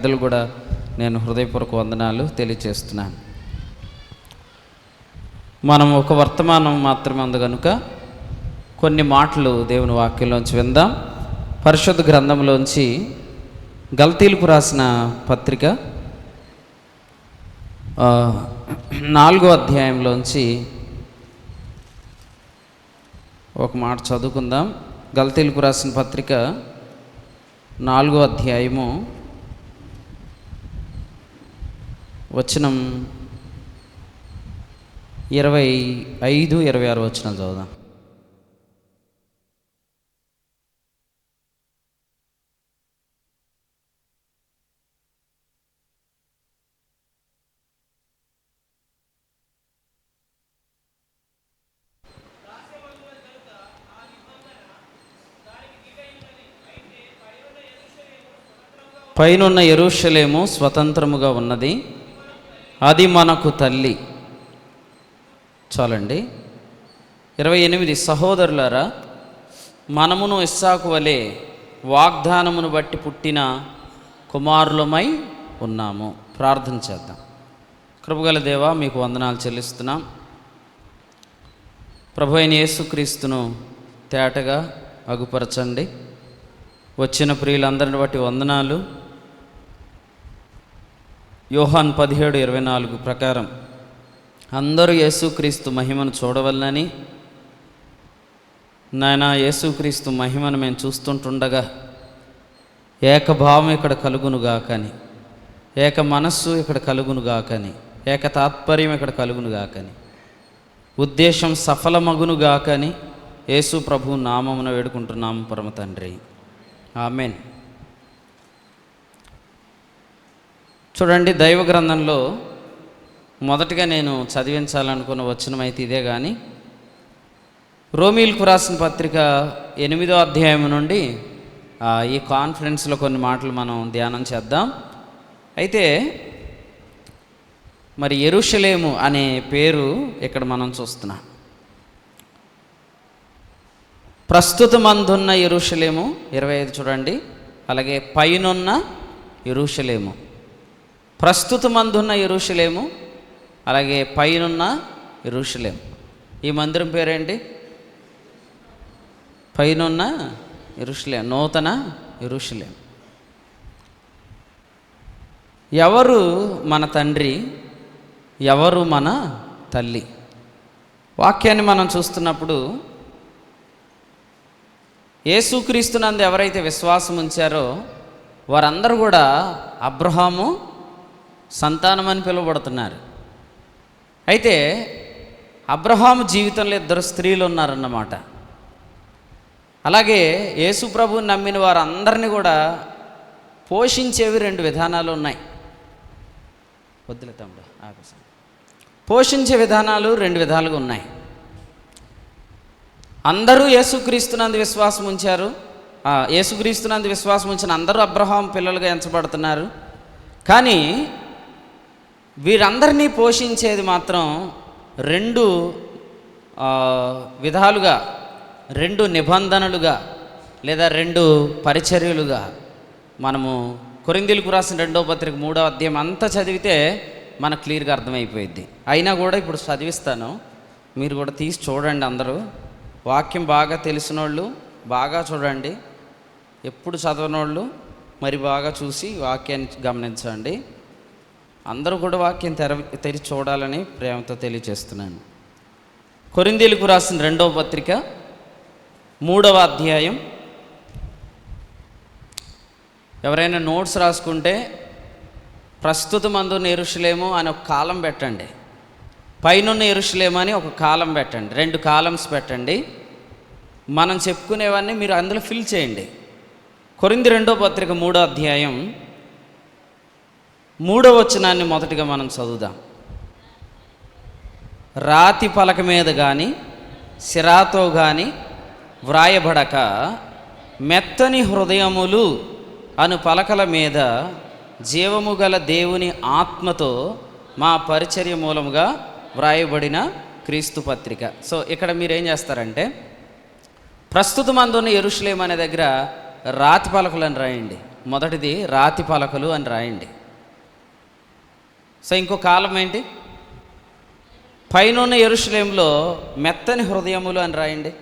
పెద్దలు కూడా నేను హృదయపూర్వక వందనాలు తెలియచేస్తున్నాను. మనం ఒక వర్తమానం మాత్రమే ఉంది కనుక కొన్ని మాటలు దేవుని వాక్యంలోంచి విందాం. పరిశుద్ధ గ్రంథంలోంచి గల్తీలకు రాసిన పత్రిక 4వ అధ్యాయంలోంచి ఒక మాట చదువుకుందాం. గల్తీలకు రాసిన పత్రిక 4వ అధ్యాయము వచనం 25, 26 వచనాలు చదువుదాం. పైనున్న యెరూషలేము స్వతంత్రముగా ఉన్నది, అది మనకు తల్లి. చాలండి. 28 సహోదరులారా, మనమును ఇస్సాకు వలె వాగ్దానమును బట్టి పుట్టిన కుమారులమై ఉన్నాము. ప్రార్థన చేద్దాం. కృపగల దేవా, మీకు వందనాలు చెల్లిస్తున్నాం. ప్రభు అయిన యేసుక్రీస్తును తేటగా అగుపరచండి. వచ్చిన ప్రియులందరిని బట్టి వందనాలు. యోహాన్ 17:24 ప్రకారం అందరూ యేసుక్రీస్తు మహిమను చూడవలనని, నాయన యేసుక్రీస్తు మహిమను మేము చూస్తుంటుండగా ఏకభావం ఇక్కడ కలుగునుగాకని, ఏక మనస్సు ఇక్కడ కలుగునుగాకని, ఏక తాత్పర్యం ఇక్కడ కలుగునుగాకని, ఉద్దేశం సఫలమగునుగాకని యేసు ప్రభు నామమున వేడుకుంటున్నాము పరమ తండ్రి. ఆమెన్. చూడండి, దైవ గ్రంథంలో మొదటగా నేను చదివించాలనుకున్న వచనం అయితే ఇదే. కానీ రోమీలకు రాసిన పత్రిక 8వ అధ్యాయం నుండి ఈ కాన్ఫరెన్స్లో కొన్ని మాటలు మనం ధ్యానం చేద్దాం. అయితే మరి యెరూషలేము అనే పేరు ఇక్కడ మనం చూస్తున్నాం. ప్రస్తుతమందున్న యెరూషలేము 25 చూడండి, అలాగే పైనున్న యెరూషలేము. ప్రస్తుతమందున్న యెరూషలేము, అలాగే పైనున్న యెరూషలేము. ఈ మందిరం పేరేంటి? పైనున్న యెరూషలేము, నూతన యెరూషలేము. ఎవరు మన తండ్రి, ఎవరు మన తల్లి? వాక్యాన్ని మనం చూస్తున్నప్పుడు యేసుక్రీస్తునందు ఎవరైతే విశ్వాసం ఉంచారో వారందరూ కూడా అబ్రహాము సంతానం అని పిలువబడుతున్నారు. అయితే అబ్రహాము జీవితంలో 2 స్త్రీలు ఉన్నారన్నమాట. అలాగే యేసు ప్రభువుని నమ్మిన వారందరినీ కూడా పోషించేవి 2 విధానాలు ఉన్నాయి. వద్దులే తమ్ముడు, పోషించే విధానాలు 2 విధాలుగా ఉన్నాయి. అందరూ యేసుక్రీస్తునందు విశ్వాసం ఉంచారు. యేసుక్రీస్తునందు విశ్వాసం ఉంచిన అందరూ అబ్రహాం పిల్లలుగా ఎంచబడుతున్నారు. కానీ వీరందరినీ పోషించేది మాత్రం 2 విధాలుగా, 2 నిబంధనలుగా లేదా 2 పరిచర్యలుగా మనము కొరింథీయులకు రాసిన 2వ పత్రిక 3వ అధ్యాయం అంతా చదివితే మనకు క్లియర్గా అర్థమైపోయింది. అయినా కూడా ఇప్పుడు చదివిస్తాను, మీరు కూడా తీసి చూడండి. అందరూ వాక్యం బాగా తెలిసిన వాళ్ళు బాగా చూడండి, ఎప్పుడు చదవనోళ్ళు మరి బాగా చూసి వాక్యాన్ని గమనించండి. అందరూ కూడా వాక్యం తెరిచి చూడాలని ప్రేమతో తెలియజేస్తున్నాను. కొరింథీయులకు రాసిన 2వ పత్రిక 3వ అధ్యాయం. ఎవరైనా నోట్స్ రాసుకుంటే ప్రస్తుతమందున్న యెరూషలేము అని ఒక కాలం పెట్టండి, పైనున్న యెరూషలేము అని ఒక కాలం పెట్టండి, 2 కాలమ్స్ పెట్టండి. మనం చెప్పుకునేవన్నీ మీరు అందులో ఫిల్ చేయండి. కొరింథీ 2వ పత్రిక 3వ అధ్యాయం 3వ వచనాన్ని మొదటిగా మనం చదువుదాం. రాతి పలక మీద కానీ సిరాతో కానీ వ్రాయబడక మెత్తని హృదయములు అను పలకల మీద జీవము గల దేవుని ఆత్మతో మా పరిచర్య మూలముగా వ్రాయబడిన క్రీస్తు పత్రిక. సో ఇక్కడ మీరేం చేస్తారంటే ప్రస్తుతమందున్న యెరూషలేము అనే దగ్గర రాతి పలకలను రాయండి. మొదటిది రాతి పలకలు అని రాయండి. సో ఇంకో కాలం ఏంటి? పైనున్న యెరూషలేములో మెత్తని హృదయములు అని రాయండి.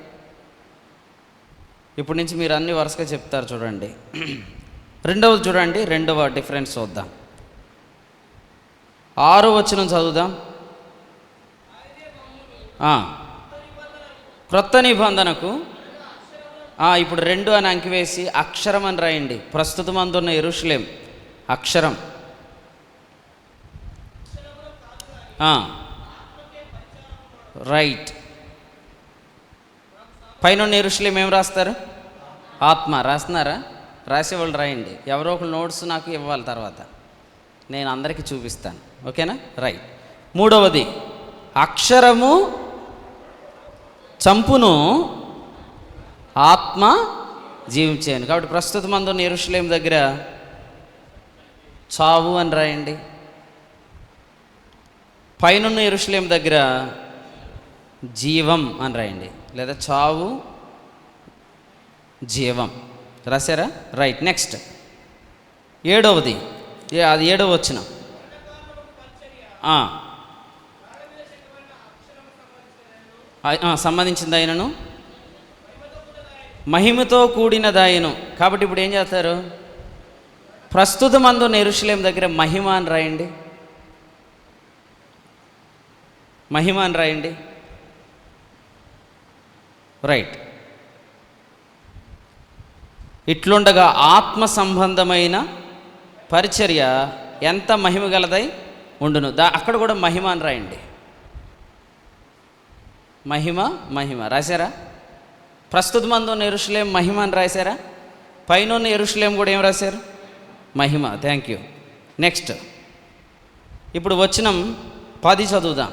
ఇప్పటి నుంచి మీరు అన్ని వరుసగా చెప్తారు చూడండి. రెండవది చూడండి, రెండవ డిఫరెన్స్ చూద్దాం. 6వ వచనం చదువుదాం. క్రొత్త నిబంధనకు ఇప్పుడు 2 అని అంకివేసి అక్షరం అని రాయండి. ప్రస్తుతం అందున్న యెరూషలేం అక్షరం. రైట్. పైన యెరూషలేం ఏం రాస్తారు? ఆత్మ. రాస్తున్నారా? రాసేవాళ్ళు రాయండి. ఎవరో ఒకరు నోట్స్ నాకు ఇవ్వాలి, తర్వాత నేను అందరికీ చూపిస్తాను. ఓకేనా? రైట్. 3వది అక్షరము చంపును, ఆత్మ జీవించేను. కాబట్టి ప్రస్తుతం అందున్న యెరూషలేం దగ్గర చావు అని రాయండి. పైనున్న యెరూషలేం దగ్గర జీవం అని రాయండి, లేదా చావు జీవం. రాశారా? రైట్. నెక్స్ట్ 7వది, అది 7వ వచనం. సంబంధించింది ఆయనను, మహిమతో కూడినదాయను. కాబట్టి ఇప్పుడు ఏం చేస్తారు? ప్రస్తుతం అందున్న యెరూషలేం దగ్గర మహిమ అని రాయండి. మహిమ అని రాయండి. రైట్. ఇట్లుండగా ఆత్మ సంబంధమైన పరిచర్య ఎంత మహిమ గలదై ఉండును. అక్కడ కూడా మహిమ అని రాయండి. మహిమ మహిమ రాశారా? ప్రస్తుతం అందున్న యెరూషలేం మహిమ అని రాశారా? పైన ఉన్న యెరూషలేం కూడా ఏం రాశారు? మహిమ. Thank you. నెక్స్ట్ ఇప్పుడు వచనం 10 చదువుదాం.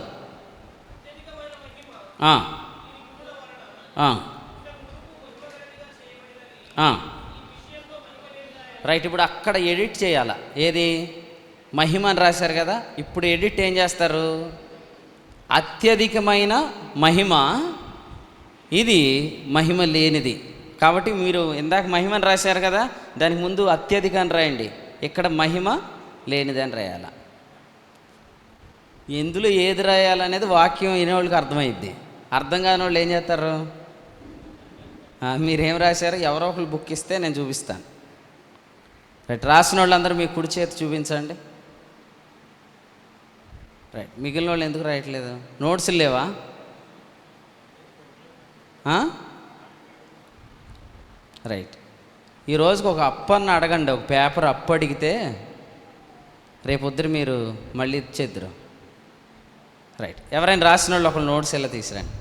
రైట్. ఇప్పుడు అక్కడ ఎడిట్ చేయాల. ఏది? మహిమ అని రాశారు కదా, ఇప్పుడు ఎడిట్ ఏం చేస్తారు? అత్యధికమైన మహిమ, ఇది మహిమ లేనిది. కాబట్టి మీరు ఇందాక మహిమని రాశారు కదా, దానికి ముందు అత్యధిక అని రాయండి. ఇక్కడ మహిమ లేనిది అని రాయాల. ఎందులో ఏది రాయాలనేది వాక్యం వినేవాళ్ళకి అర్థమైద్ది. అర్థం కాని వాళ్ళు ఏం చేస్తారు? మీరేం రాశారు? ఎవరో ఒకరు బుక్ ఇస్తే నేను చూపిస్తాను. రైట్. రాసిన వాళ్ళందరూ మీ కుడి చేతి చూపించండి. రైట్. మిగిలిన వాళ్ళు ఎందుకు రాయట్లేదు? నోట్స్ లేవా? రైట్. ఈ రోజుకి ఒక అప్పన్న అడగండి, ఒక పేపర్ అప్పు అడిగితే రేపొద్దురు మీరు మళ్ళీ ఇచ్చేద్దరు. రైట్. ఎవరైనా రాసిన వాళ్ళు ఒకళ్ళు నోట్స్ ఎలా తీసుకురండి.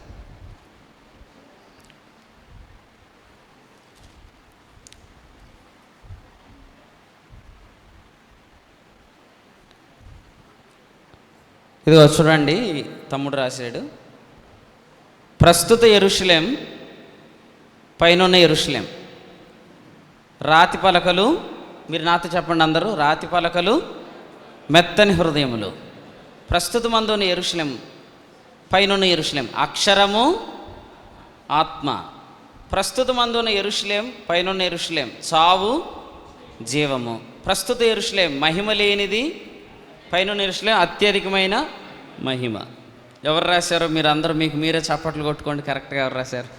ఇదిగో చూడండి, తమ్ముడు రాశాడు. ప్రస్తుత యెరూషలేం, పైనున్న యెరూషలేం, రాతి పలకలు. మీరు నాతో చెప్పండి అందరూ. రాతి పలకలు, మెత్తని హృదయములు. ప్రస్తుతం అందున్న యెరూషలేం, పైనున్న యెరూషలేం అక్షరము, ఆత్మ. ప్రస్తుతం అందున్న యెరూషలేం, పైనున్న యెరూషలేం చావు, జీవము. ప్రస్తుత యెరూషలేం మహిమ లేనిది, పైనున్న యెరూషలేం అత్యధికమైన మహిమ. ఎవరు రాశారో మీరు అందరూ మీకు మీరే చప్పట్లు కొట్టుకోండి. కరెక్ట్గా ఎవరు రాశారు?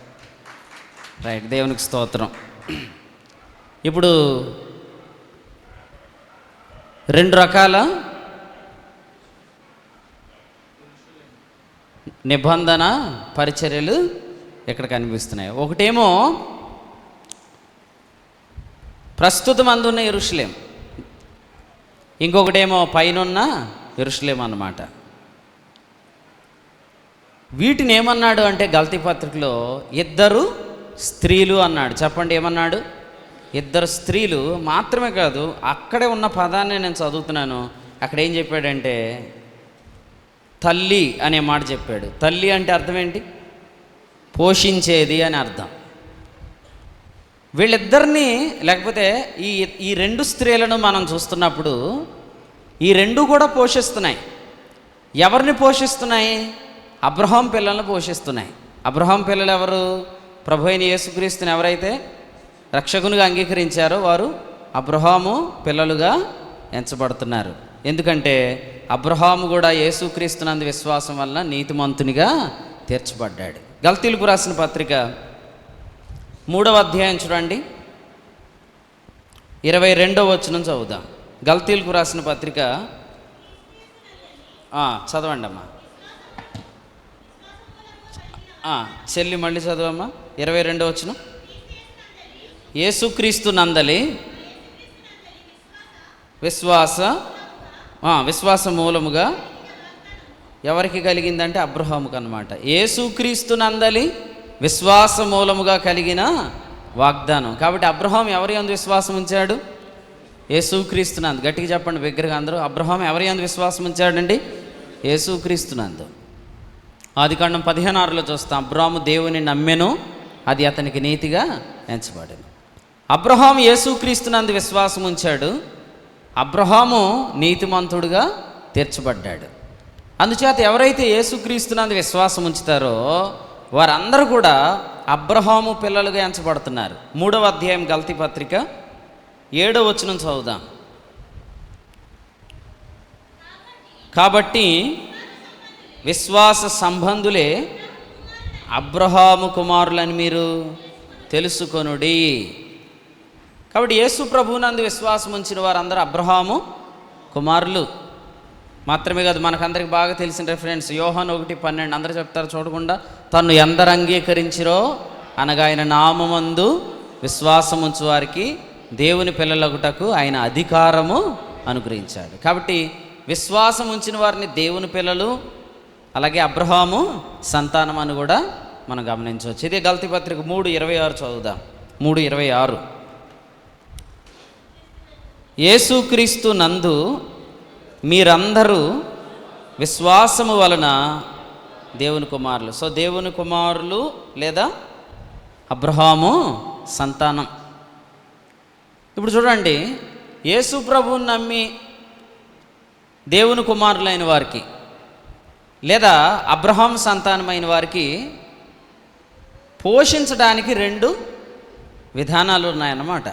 రైట్. దేవునికి స్తోత్రం. ఇప్పుడు 2 రకాల నిబంధన పరిచర్యలు ఇక్కడ కనిపిస్తున్నాయి. ఒకటేమో ప్రస్తుతం అందున్న యెరూషలేం, ఇంకొకటేమో పైనున్న యెరూషలేం అన్నమాట. వీటిని ఏమన్నాడు అంటే గలతీ పత్రికలో 2 స్త్రీలు అన్నాడు. చెప్పండి, ఏమన్నాడు? 2 స్త్రీలు మాత్రమే కాదు, అక్కడే ఉన్న పదాన్ని నేను చదువుతున్నాను. అక్కడ ఏం చెప్పాడంటే తల్లి అనే మాట చెప్పాడు. తల్లి అంటే అర్థం ఏంటి? పోషించేది అని అర్థం. వీళ్ళిద్దరినీ, లేకపోతే ఈ 2 స్త్రీలను మనం చూస్తున్నప్పుడు ఈ 2 కూడా పోషిస్తున్నాయి. ఎవరిని పోషిస్తున్నాయి? అబ్రహాం పిల్లలను పోషిస్తున్నాయి. అబ్రహాం పిల్లలు ఎవరు? ప్రభు అయిన యేసుక్రీస్తుని ఎవరైతే రక్షకునిగా అంగీకరించారో వారు అబ్రహాము పిల్లలుగా ఎంచబడుతున్నారు. ఎందుకంటే అబ్రహాము కూడా యేసుక్రీస్తునందు విశ్వాసం వలన నీతిమంతునిగా తీర్చబడ్డాడు. గల్తీలకు రాసిన పత్రిక 3వ అధ్యాయం చూడండి, 22వ వచనం చదువుదాం. గల్తీలకు రాసిన పత్రిక చదవండి అమ్మా. చెల్లి మళ్ళీ చదవమ్మా. 22వ వచనం. యేసుక్రీస్తు నందలి విశ్వాస మూలముగా ఎవరికి కలిగిందంటే అబ్రహాముకు అన్నమాట. యేసుక్రీస్తు నందలి విశ్వాస మూలముగా కలిగిన వాగ్దానం. కాబట్టి అబ్రహాం ఎవరి యందు విశ్వాసం ఉంచాడు? యేసుక్రీస్తునందు. గట్టిగా చెప్పండి బిగ్గరగా అందరూ. అబ్రహాం ఎవరి యందు విశ్వాసం ఉంచాడండి? యేసుక్రీస్తునందు. ఆదికాండం 15:6లో చూస్తాం, అబ్రహాము దేవుని నమ్మెను, అది అతనికి నీతిగా ఎంచబడెను. అబ్రహాము యేసుక్రీస్తునందు విశ్వాసం ఉంచాడు, అబ్రహాము నీతిమంతుడుగా తీర్చబడ్డాడు. అందుచేత ఎవరైతే యేసుక్రీస్తునందు విశ్వాసం ఉంచుతారో వారందరూ కూడా అబ్రహాము పిల్లలుగా ఎంచబడుతున్నారు. 3వ అధ్యాయం గల్తీ పత్రిక 7వ వచనం చదువుదాం. కాబట్టి విశ్వాస సంబంధులే అబ్రహాము కుమారులని మీరు తెలుసుకొనుడి. కాబట్టి యేసు ప్రభువునందు విశ్వాసం ఉంచిన వారందరూ అబ్రహాము కుమారులు మాత్రమే కాదు, మనకందరికి బాగా తెలిసిన రెఫరెన్స్ యోహాను 1:12. అందరూ చెప్తారు చూడకుండా, తను ఎందరు అంగీకరించిరో అనగా ఆయన నామమందు విశ్వాసం ఉంచు వారికి దేవుని పిల్లలగుటకు ఆయన అధికారము అనుగ్రహించాడు. కాబట్టి విశ్వాసం ఉంచిన వారిని దేవుని పిల్లలు, అలాగే అబ్రహాము సంతానం అని కూడా మనం గమనించవచ్చు. ఇదే గల్తీ పత్రిక 3:26 చదువుదాం. 3:26. యేసుక్రీస్తు నందు మీరందరూ విశ్వాసము వలన దేవుని కుమారులు. సో దేవుని కుమారులు లేదా అబ్రహాము సంతానం. ఇప్పుడు చూడండి, యేసు ప్రభువుని నమ్మి దేవుని కుమారులైన వారికి లేదా అబ్రహాం సంతానమైన వారికి పోషించడానికి 2 విధానాలు ఉన్నాయన్నమాట.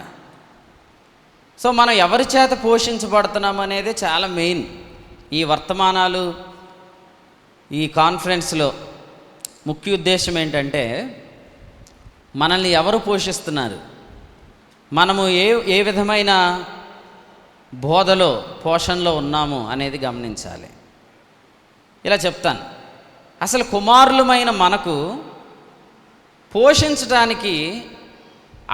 సో మనం ఎవరి చేత పోషించబడుతున్నాం అనేది చాలా మెయిన్. ఈ వర్తమానాలు, ఈ కాన్ఫరెన్స్లో ముఖ్య ఉద్దేశం ఏంటంటే మనల్ని ఎవరు పోషిస్తున్నారు, మనము ఏ విధమైన బోధలో పోషణలో ఉన్నాము అనేది గమనించాలి. ఇలా చెప్తాను, అసలు కుమారులమైన మనకు పోషించడానికి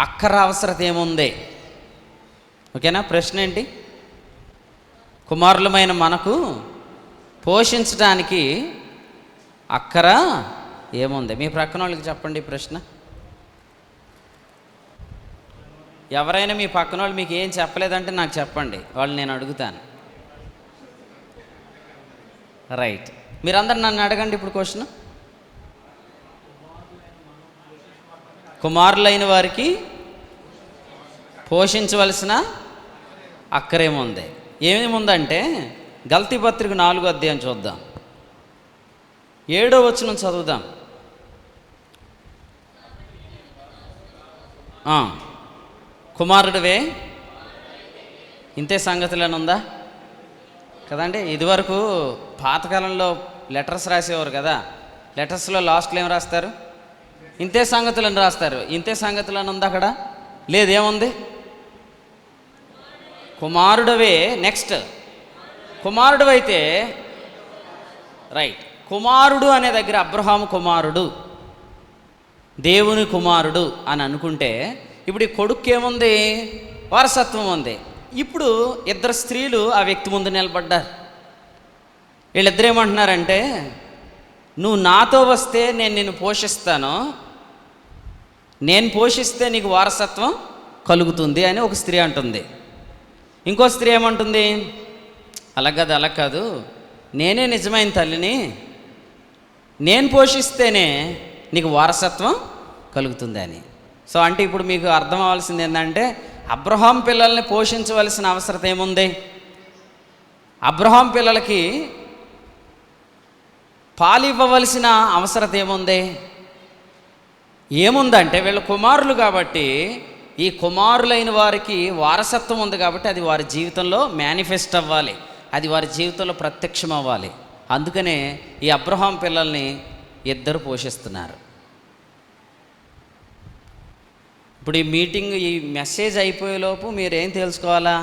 అక్కర అవసరత ఏముంది? ఓకేనా? ప్రశ్న ఏంటి? కుమారులమైన మనకు పోషించడానికి అక్కర ఏముంది? మీ ప్రక్కన వాళ్ళకి చెప్పండి ప్రశ్న. ఎవరైనా మీ పక్కన వాళ్ళు మీకు ఏం చెప్పలేదంటే నాకు చెప్పండి, వాళ్ళు నేను అడుగుతాను. రైట్, మీరందరు నన్ను అడగండి ఇప్పుడు క్వశ్చన్. కుమారులైన వారికి పోషించవలసిన అక్కరేముంది? ఏమేముందంటే గల్తీ పత్రిక 4వ అధ్యాయం చూద్దాం. 7వ వచనం చదువుదాం. కుమారుడివే ఇంతే సంగతులని ఉందా కదండి? ఇదివరకు పాతకాలంలో లెటర్స్ రాసేవారు కదా, లెటర్స్లో లాస్ట్లో ఏం రాస్తారు? ఇంతే సంగతులని రాస్తారు. ఇంతే సంగతులని ఉంది అక్కడ? లేదేముంది? కుమారుడవే. నెక్స్ట్, కుమారుడు అయితే రైట్, కుమారుడు అనే దగ్గర అబ్రహాము కుమారుడు, దేవుని కుమారుడు అని అనుకుంటే ఇప్పుడు ఈ కొడుకు ఏముంది? వారసత్వం ఉంది. ఇప్పుడు 2 స్త్రీలు ఆ వ్యక్తి ముందు నిలబడ్డారు. వీళ్ళిద్దరు ఏమంటున్నారంటే, నువ్వు నాతో వస్తే నేను నిన్ను పోషిస్తాను, నేను పోషిస్తే నీకు వారసత్వం కలుగుతుంది అని ఒక స్త్రీ అంటుంది. ఇంకో స్త్రీ ఏమంటుంది? అలా కాదు, నేనే నిజమైన తల్లిని, నేను పోషిస్తేనే నీకు వారసత్వం కలుగుతుంది అని. సో అంటే ఇప్పుడు మీకు అర్థం అవ్వాల్సింది ఏంటంటే, అబ్రహాం పిల్లల్ని పోషించవలసిన అవసరం ఏముంది? అబ్రహాం పిల్లలకి పాలివ్వవలసిన అవసరం ఏముంది? ఏముందంటే వీళ్ళ కుమారులు కాబట్టి ఈ కుమారులైన వారికి వారసత్వం ఉంది కాబట్టి అది వారి జీవితంలో మేనిఫెస్ట్ అవ్వాలి, అది వారి జీవితంలో ప్రత్యక్షం అవ్వాలి. అందుకనే ఈ అబ్రహాం పిల్లల్ని ఇద్దరు పోషిస్తున్నారు. ఇప్పుడు ఈ మీటింగ్, ఈ మెసేజ్ అయిపోయేలోపు మీరేం తెలుసుకోవాలా?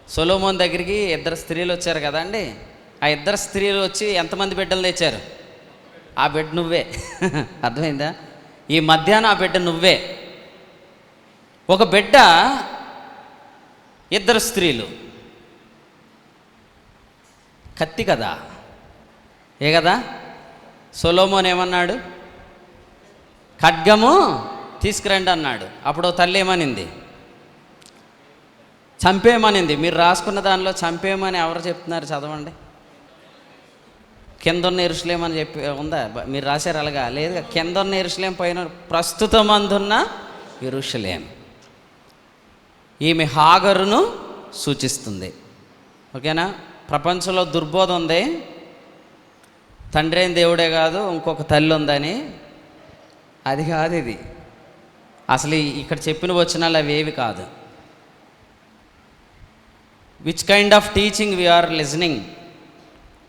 సొలొమోన్ దగ్గరికి ఇద్దరు స్త్రీలు వచ్చారు కదండి. ఆ ఇద్దరు స్త్రీలు వచ్చి ఎంతమంది బిడ్డలు తెచ్చారు? ఆ బిడ్డ నువ్వే. అర్థమైందా? ఈ మధ్యాహ్నం ఆ బిడ్డ నువ్వే. ఒక బిడ్డ, ఇద్దరు స్త్రీలు. కత్తి కదా, ఏ కదా? సొలొమోన్ ఏమన్నాడు? ఖడ్గము తీసుకురండి అన్నాడు. అప్పుడు తల్లి ఏమనింది? చంపేయమనింది. మీరు రాసుకున్న దానిలో చంపేయమని ఎవరు చెప్తున్నారు? చదవండి. కింద ఉన్న యెరూషలేం అని చెప్పి ఉందా? మీరు రాశారు అలాగా? లేదు. కింద ఉన్న యెరూషలేం, పైన ప్రస్తుతం అందున్న యెరూషలేం. ఈమె హాగరును సూచిస్తుంది. ఓకేనా? ప్రపంచంలో దుర్బోధ ఉంది, తండ్రి అయిన దేవుడే కాదు ఇంకొక తల్లి ఉందని. అది కాదు ఇది. అసలు ఇక్కడ చెప్పిన వచనాలు అవేవి కాదు. Which kind of teaching we are listening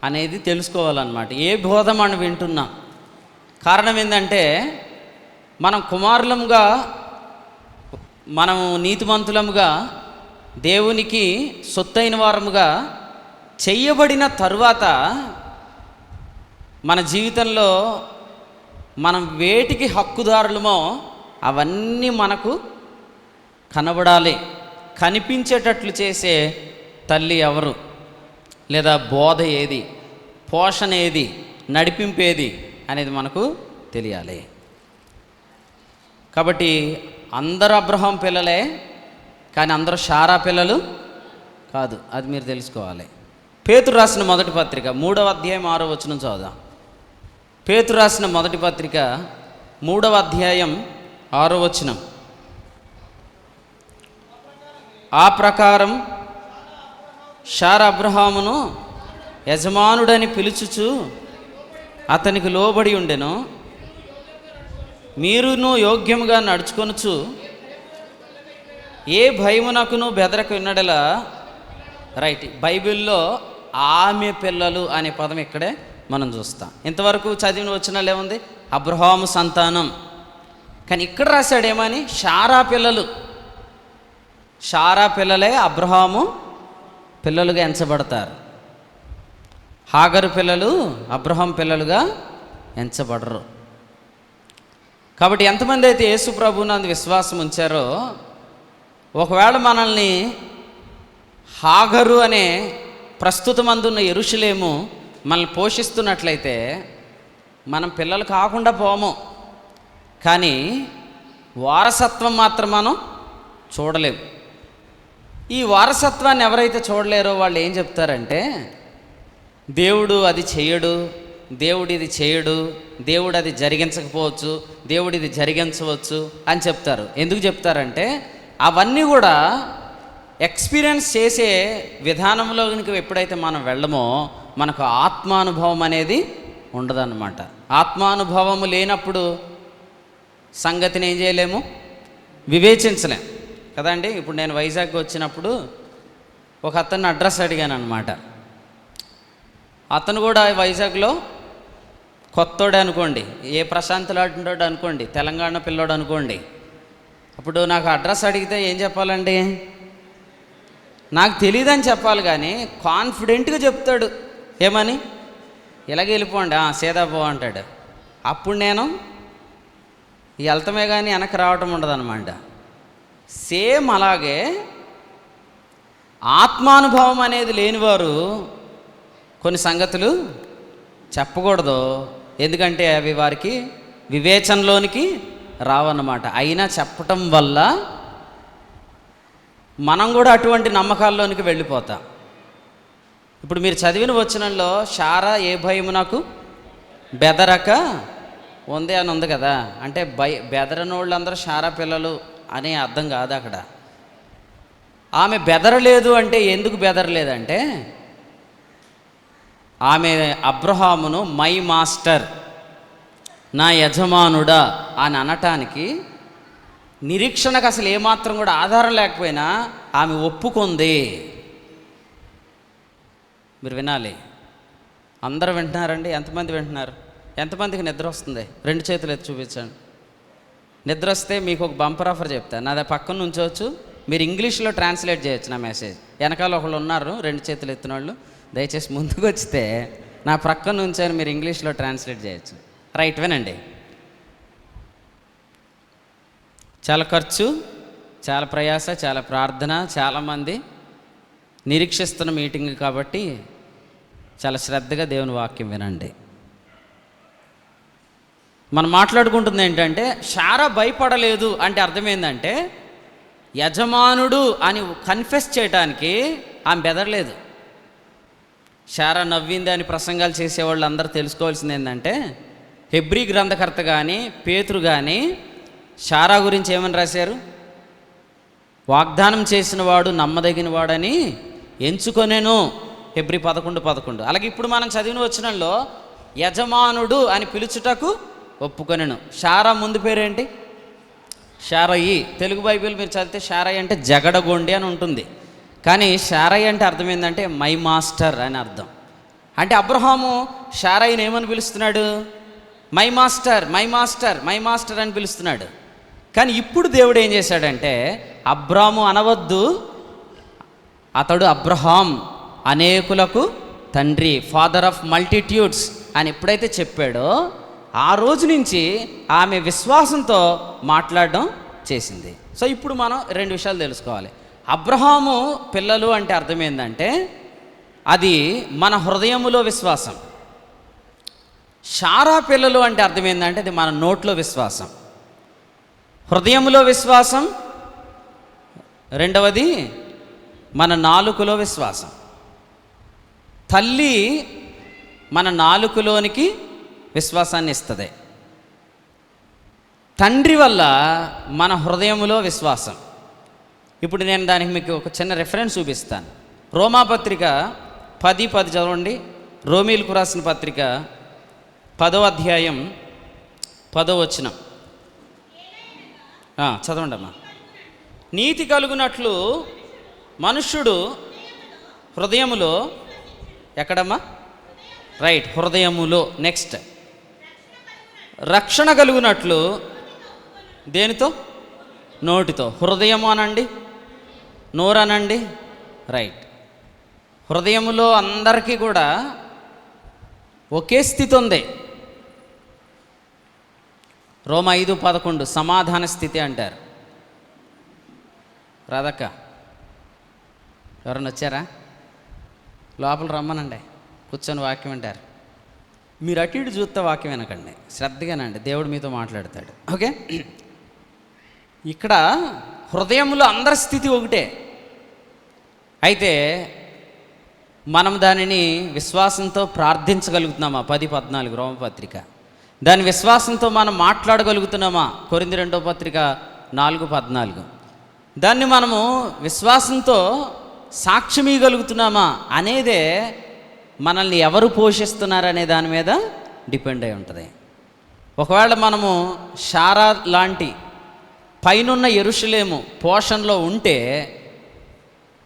అనేది తెలుసుకోవాలన్నమాట. ఏ బోధ మనం వింటున్నాం? కారణం ఏంటంటే, మనం కుమారులముగా, మనము నీతిమంతులముగా, దేవునికి సొత్తైన వారముగా చెయ్యబడిన తరువాత మన జీవితంలో మనం వేటికి హక్కుదారులమో అవన్నీ మనకు కనబడాలి. కనిపించేటట్లు చేసే తల్లి ఎవరు, లేదా బోధ ఏది, పోషణ ఏది, నడిపింపేది అనేది మనకు తెలియాలి. కాబట్టి అందరూ అబ్రహాం పిల్లలే, కానీ అందరూ శారా పిల్లలు కాదు. అది మీరు తెలుసుకోవాలి. పేతురు రాసిన మొదటి పత్రిక 3వ అధ్యాయం 6వ వచనం చదువుదాం. పేతురు రాసిన మొదటి పత్రిక 3వ అధ్యాయం 6వ వచనం. ఆ ప్రకారం శారా అబ్రహామును యజమానుడని పిలుచుచు అతనికి లోబడి ఉండెను. మీరును యోగ్యముగా నడుచుకొనుచు ఏ భయమునకును బెదరక ఉన్నడలా. రైట్. బైబిల్లో ఆమె పిల్లలు అనే పదం ఇక్కడే మనం చూస్తాం. ఇంతవరకు చదివిన వచనాలు ఏముంది? అబ్రహాము సంతానం. కానీ ఇక్కడ రాశాడేమని? శారా పిల్లలు. శారా పిల్లలే అబ్రహాము పిల్లలుగా ఎంచబడతారు. హాగరు పిల్లలు అబ్రహాం పిల్లలుగా ఎంచబడరు. కాబట్టి ఎంతమంది అయితే యేసు ప్రభువునందు విశ్వాసం ఉంచారో, ఒకవేళ మనల్ని హాగరు అనే ప్రస్తుతమందున్న యెరూషలేము మనల్ని పోషిస్తున్నట్లయితే మనం పిల్లలు కాకుండా పోము. కానీ వారసత్వం మాత్రం మనం చూడలేము. ఈ వారసత్వాన్ని ఎవరైతే చూడలేరో వాళ్ళు ఏం చెప్తారంటే, దేవుడు అది చేయడు, దేవుడు ఇది చేయడు, దేవుడు అది జరిగించకపోవచ్చు, దేవుడు ఇది జరిగించవచ్చు అని చెప్తారు. ఎందుకు చెప్తారంటే, అవన్నీ కూడా ఎక్స్పీరియన్స్ చేసే విధానంలో కనుక ఎప్పుడైతే మనం వెళ్ళమో మనకు ఆత్మానుభవం అనేది ఉండదన్నమాట. ఆత్మానుభవము లేనప్పుడు సంగతిని ఏం చేయలేము, వివేచించలేం కదండి. ఇప్పుడు నేను వైజాగ్ వచ్చినప్పుడు ఒక అతన్ని అడ్రస్ అడిగాను అనమాట. అతను కూడా వైజాగ్లో కొత్తోడే అనుకోండి, ఏ ప్రశాంత్ లాంటి అనుకోండి, తెలంగాణ పిల్లోడు అనుకోండి. అప్పుడు నాకు అడ్రస్ అడిగితే ఏం చెప్పాలండి? నాకు తెలియదని చెప్పాలి, కానీ కాన్ఫిడెంట్గా చెప్తాడు. ఏమని? ఇలాగే వెళ్ళిపోండి, సీదాపో అంటాడు. అప్పుడు నేను వెళ్తామే కానీ వెనక్కి రావటం ఉండదు అనమాట. సేమ్ అలాగే ఆత్మానుభవం అనేది లేనివారు కొన్ని సంగతులు చెప్పకూడదు. ఎందుకంటే అవి వారికి వివేచనలోనికి రావన్నమాట. అయినా చెప్పటం వల్ల మనం కూడా అటువంటి నమ్మకాల్లోనికి వెళ్ళిపోతాం. ఇప్పుడు మీరు చదివిన వచనంలో శారా ఏ భయము నాకు బెదరక ఉంది అని ఉంది కదా. అంటే బెదరని వాళ్ళందరూ శారా పిల్లలు అనే అర్థం కాదు అక్కడ. ఆమె బెదరలేదు అంటే ఎందుకు బెదరలేదంటే, ఆమె అబ్రహామును మై మాస్టర్, నా యజమానుడా అని అనటానికి నిరీక్షణకు అసలు ఏమాత్రం కూడా ఆధారం లేకపోయినా ఆమె ఒప్పుకుంది. మీరు వినాలి. అందరూ వింటున్నారండి? ఎంతమంది వింటున్నారు? ఎంతమందికి నిద్ర వస్తుంది? 2 చేతులు ఎత్తి చూపించండి. నిద్ర వస్తే మీకు ఒక బంపర్ ఆఫర్ చెప్తాను. నాది పక్కన ఉంచవచ్చు, మీరు ఇంగ్లీష్లో ట్రాన్స్లేట్ చేయొచ్చు నా మెసేజ్. వెనకాల ఒకళ్ళు ఉన్నారు 2 చేతులు ఎత్తిన వాళ్ళు, దయచేసి ముందుకు వచ్చితే నా ప్రక్కన ఉంచాను, మీరు ఇంగ్లీష్లో ట్రాన్స్లేట్ చేయొచ్చు. రైట్, వినండి. చాలా ఖర్చు, చాలా ప్రయాస, చాలా ప్రార్థన, చాలామంది నిరీక్షిస్తున్న మీటింగ్ కాబట్టి చాలా శ్రద్ధగా దేవుని వాక్యం వినండి. మనం మాట్లాడుకుంటుంది ఏంటంటే, శారా భయపడలేదు అంటే అర్థమైందంటే యజమానుడు అని కన్ఫెస్ చేయడానికి ఆమె బెదరలేదు. శారా నవ్వింది అని ప్రసంగాలు చేసేవాళ్ళు అందరూ తెలుసుకోవాల్సింది ఏంటంటే, హెబ్రీ గ్రంథకర్త కానీ పేతురు కానీ శారా గురించి ఏమని రాశారు? వాగ్దానం చేసిన వాడు నమ్మదగిన వాడని ఎంచుకొనేను, హెబ్రీ 11:11. అలాగే ఇప్పుడు మనం చదివిన వచనంలో యజమానుడు అని పిలుచుటకు ఒప్పుకొనెను. శారా ముందు పేరేంటి? శారయి. తెలుగు బైబిల్ మీరు చదివితే శారయి అంటే జగడగొండి అని ఉంటుంది, కానీ శారయి అంటే అర్థం ఏంటంటే మై మాస్టర్ అని అర్థం. అంటే అబ్రహాము శారయిని ఏమని పిలుస్తున్నాడు? My master, my master, my master అని పిలుస్తున్నాడు. కానీ ఇప్పుడు దేవుడు ఏం చేశాడంటే, అబ్రాము అనవద్దు, అతడు అబ్రహాం, అనేకులకు తండ్రి, ఫాదర్ ఆఫ్ మల్టిట్యూడ్స్ అని ఎప్పుడైతే చెప్పాడో ఆ రోజు నుంచి ఆమె విశ్వాసంతో మాట్లాడడం చేసింది. సో ఇప్పుడు మనం 2 విషయాలు తెలుసుకోవాలి. అబ్రహాము పిల్లలు అంటే అర్థం ఏంటంటే అది మన హృదయములో విశ్వాసం. శారా పిల్లలు అంటే అర్థం ఏంటంటే అది మన నోట్లో విశ్వాసం. హృదయములో విశ్వాసం, రెండవది మన నాలుకలో విశ్వాసం. తల్లి మన నాలుకలోనికి విశ్వాసాన్ని ఇస్తుంది, తండ్రి వల్ల మన హృదయములో విశ్వాసం. ఇప్పుడు నేను దానికి మీకు ఒక చిన్న రెఫరెన్స్ చూపిస్తాను. రోమాపత్రిక 10:10 చదవండి. రోమీలకు రాసిన పత్రిక 10వ అధ్యాయం 10వ వచనం చదవండి అమ్మా. నీతి కలుగునట్లు మనుష్యుడు హృదయములో, ఎక్కడమ్మా? రైట్, హృదయములో. నెక్స్ట్, రక్షణ కలుగునట్లు దేనితో? నోటితో. హృదయము అనండి, నోరు అనండి. రైట్. హృదయములో అందరికీ కూడా ఒకే స్థితి ఉంది. రోమ 5:11 సమాధాన స్థితి అంటారు. రాధక్క ఎవరన్నా వచ్చారా? లోపల రమ్మనండి, కూర్చొని వాక్యం అంటారు. మీరు అటు ఇటు చూస్తే వాక్యం వినకండి, శ్రద్ధగానండి, దేవుడు మీతో మాట్లాడతాడు. ఓకే, ఇక్కడ హృదయంలో అందరి స్థితి ఒకటే. అయితే మనం దానిని విశ్వాసంతో ప్రార్థించగలుగుతున్నామా? 10:14 రోమపత్రిక. దాని విశ్వాసంతో మనం మాట్లాడగలుగుతున్నామా? కొరింథీ 2వ పత్రిక 4:14. దాన్ని మనము విశ్వాసంతో సాక్ష్యం ఇవ్వగలుగుతున్నామా అనేదే మనల్ని ఎవరు పోషిస్తున్నారనే దాని మీద డిపెండ్ అయి ఉంటుంది. ఒకవేళ మనము శారా లాంటి పైనున్న యెరూషలేము పోషణలో ఉంటే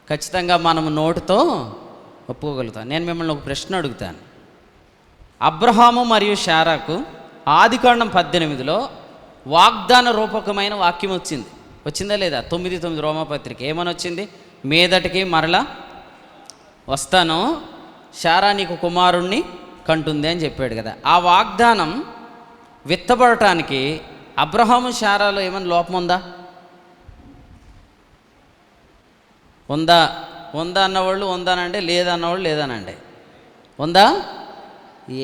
ఖచ్చితంగా మనము నోటితో ఒప్పుకోగలుగుతాం. నేను మిమ్మల్ని ఒక ప్రశ్న అడుగుతాను. అబ్రహాము మరియు శారాకు ఆదికాండం 18లో వాగ్దాన రూపకమైన వాక్యం వచ్చిందా లేదా? 9:9 రోమపత్రిక ఏమని వచ్చింది? మీదటికి మరలా వస్తాను, శారా నీకు కుమారుణ్ణి కంటుంది అని చెప్పాడు కదా. ఆ వాగ్దానం విత్తబడటానికి అబ్రహాము శారాలో ఏమైనా లోపం ఉందా? ఉందా అన్నవాళ్ళు ఉందానండి, లేదన్నవాళ్ళు లేదనండి. ఉందా?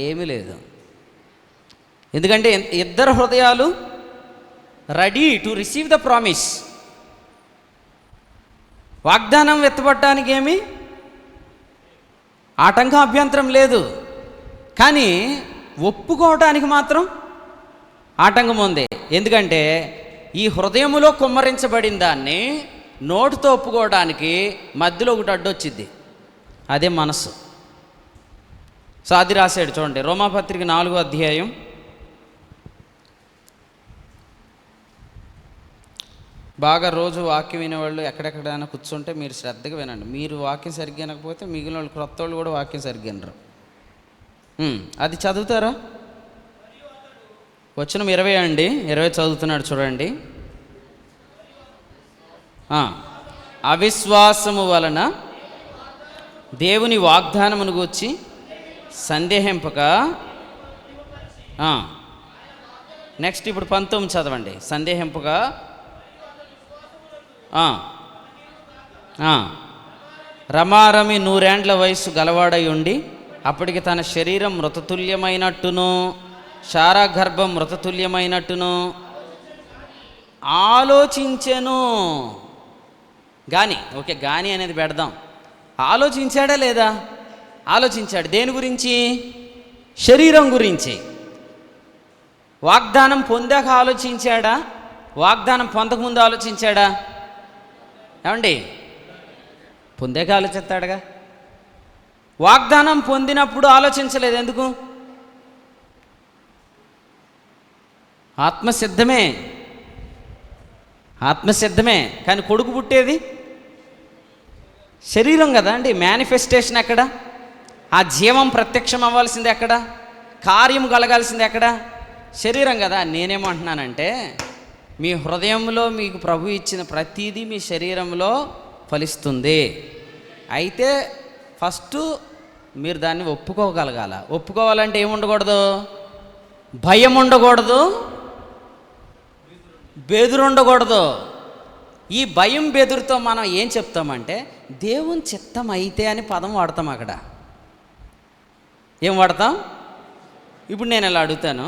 ఏమీ లేదు. ఎందుకంటే ఇద్దరు హృదయాలు ready to receive the promise. వాగ్దానం వెత్తబడటానికి ఏమీ ఆటంకం, అభ్యంతరం లేదు. కానీ ఒప్పుకోవటానికి మాత్రం ఆటంకం ఉంది. ఎందుకంటే ఈ హృదయములో కుమ్మరించబడిన దాన్ని నోటితో ఒప్పుకోవడానికి మధ్యలో ఒకటి అడ్డొచ్చింది, అదే మనసు. సో అది రాశాడు చూడండి, రోమాపత్రిక 4వ అధ్యాయం బాగా రోజు వాక్యం వినేవాళ్ళు ఎక్కడెక్కడైనా కూర్చుంటే మీరు శ్రద్ధగా వినండి. మీరు వాక్యం సరిగ్గా వినకపోతే మిగిలిన వాళ్ళు, క్రొత్త వాళ్ళు కూడా వాక్యం సరిగ్గా వినరు. అది చదువుతారా? వచనం 20 అండి, 20 చదువుతున్నాడు చూడండి. అవిశ్వాసము వలన దేవుని వాగ్దానమును గూర్చి సందేహింపక. నెక్స్ట్ ఇప్పుడు 19 చదవండి. సందేహింపగా రమారమి 100 ఏండ్ల వయస్సు గలవాడై ఉండి అప్పటికి తన శరీరం మృతతుల్యమైనట్టును శారా గర్భం మృతతుల్యమైనట్టును ఆలోచించెను. గాని అనేది పెడదాం. ఆలోచించాడా లేదా? ఆలోచించాడు. దేని గురించి? శరీరం గురించి. వాగ్దానం పొందాక ఆలోచించాడా? వాగ్దానం పొందకముందు ఆలోచించాడా? ఏమండి, పొందాక ఆలోచిస్తాడుగా. వాగ్దానం పొందినప్పుడు ఆలోచించలేదు. ఎందుకు? ఆత్మసిద్ధమే కానీ కొడుకు పుట్టేది శరీరం కదా అండి. మేనిఫెస్టేషన్ ఎక్కడ? ఆ జీవం ప్రత్యక్షం అవ్వాల్సింది ఎక్కడ? కార్యం కలగాల్సింది ఎక్కడ? శరీరం కదా. నేనేమంటున్నానంటే మీ హృదయంలో మీకు ప్రభు ఇచ్చిన ప్రతిదీ మీ శరీరంలో ఫలిస్తుంది. అయితే ఫస్ట్ మీరు దాన్ని ఒప్పుకోగలగాల. ఒప్పుకోవాలంటే ఏముండకూడదు? భయం ఉండకూడదు, బెదురు ఉండకూడదు. ఈ భయం బెదురుతో మనం ఏం చెప్తామంటే దేవుని చిత్తం అయితే అని పదం వాడతాం. అక్కడ ఏం వాడతాం? ఇప్పుడు నేను ఇలా అడుగుతాను,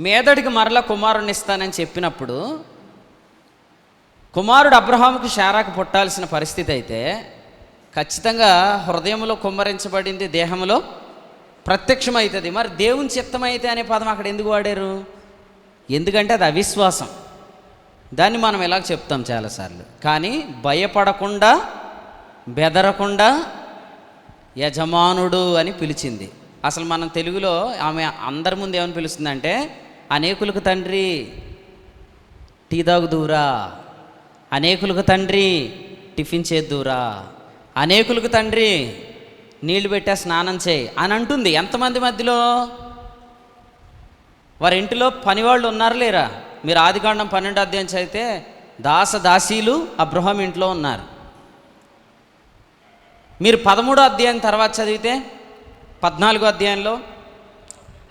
మేదడికి మరలా కుమారుని ఇస్తానని చెప్పినప్పుడు కుమారుడు అబ్రహాముకు శారాకు పుట్టాల్సిన పరిస్థితి అయితే ఖచ్చితంగా హృదయంలో కుమ్మరించబడింది, దేహంలో ప్రత్యక్షమవుతుంది. మరి దేవుని చిత్తమైతే అనే పదం అక్కడ ఎందుకు వాడారు? ఎందుకంటే అది అవిశ్వాసం. దాన్ని మనం ఎలాగ చెప్తాం చాలాసార్లు. కానీ భయపడకుండా బెదరకుండా యజమానుడు అని పిలిచింది. అసలు మనం తెలుగులో ఆమె అందరి ముందు ఏమని పిలుస్తుందంటే, అనేకులకు తండ్రి టీ తాగుదూరా, అనేకులకు తండ్రి టిఫిన్ చేద్దురా, అనేకులకు తండ్రి నీళ్లు పెట్టే స్నానం చేయి అని అంటుంది. ఎంతమంది మధ్యలో? వారి ఇంటిలో పనివాళ్ళు ఉన్నారా లేరా? మీరు ఆదికాండం 12వ అధ్యాయం చదివితే దాసీలు అబ్రహాం ఇంట్లో ఉన్నారు. మీరు 13వ అధ్యాయం తర్వాత చదివితే 14వ అధ్యాయంలో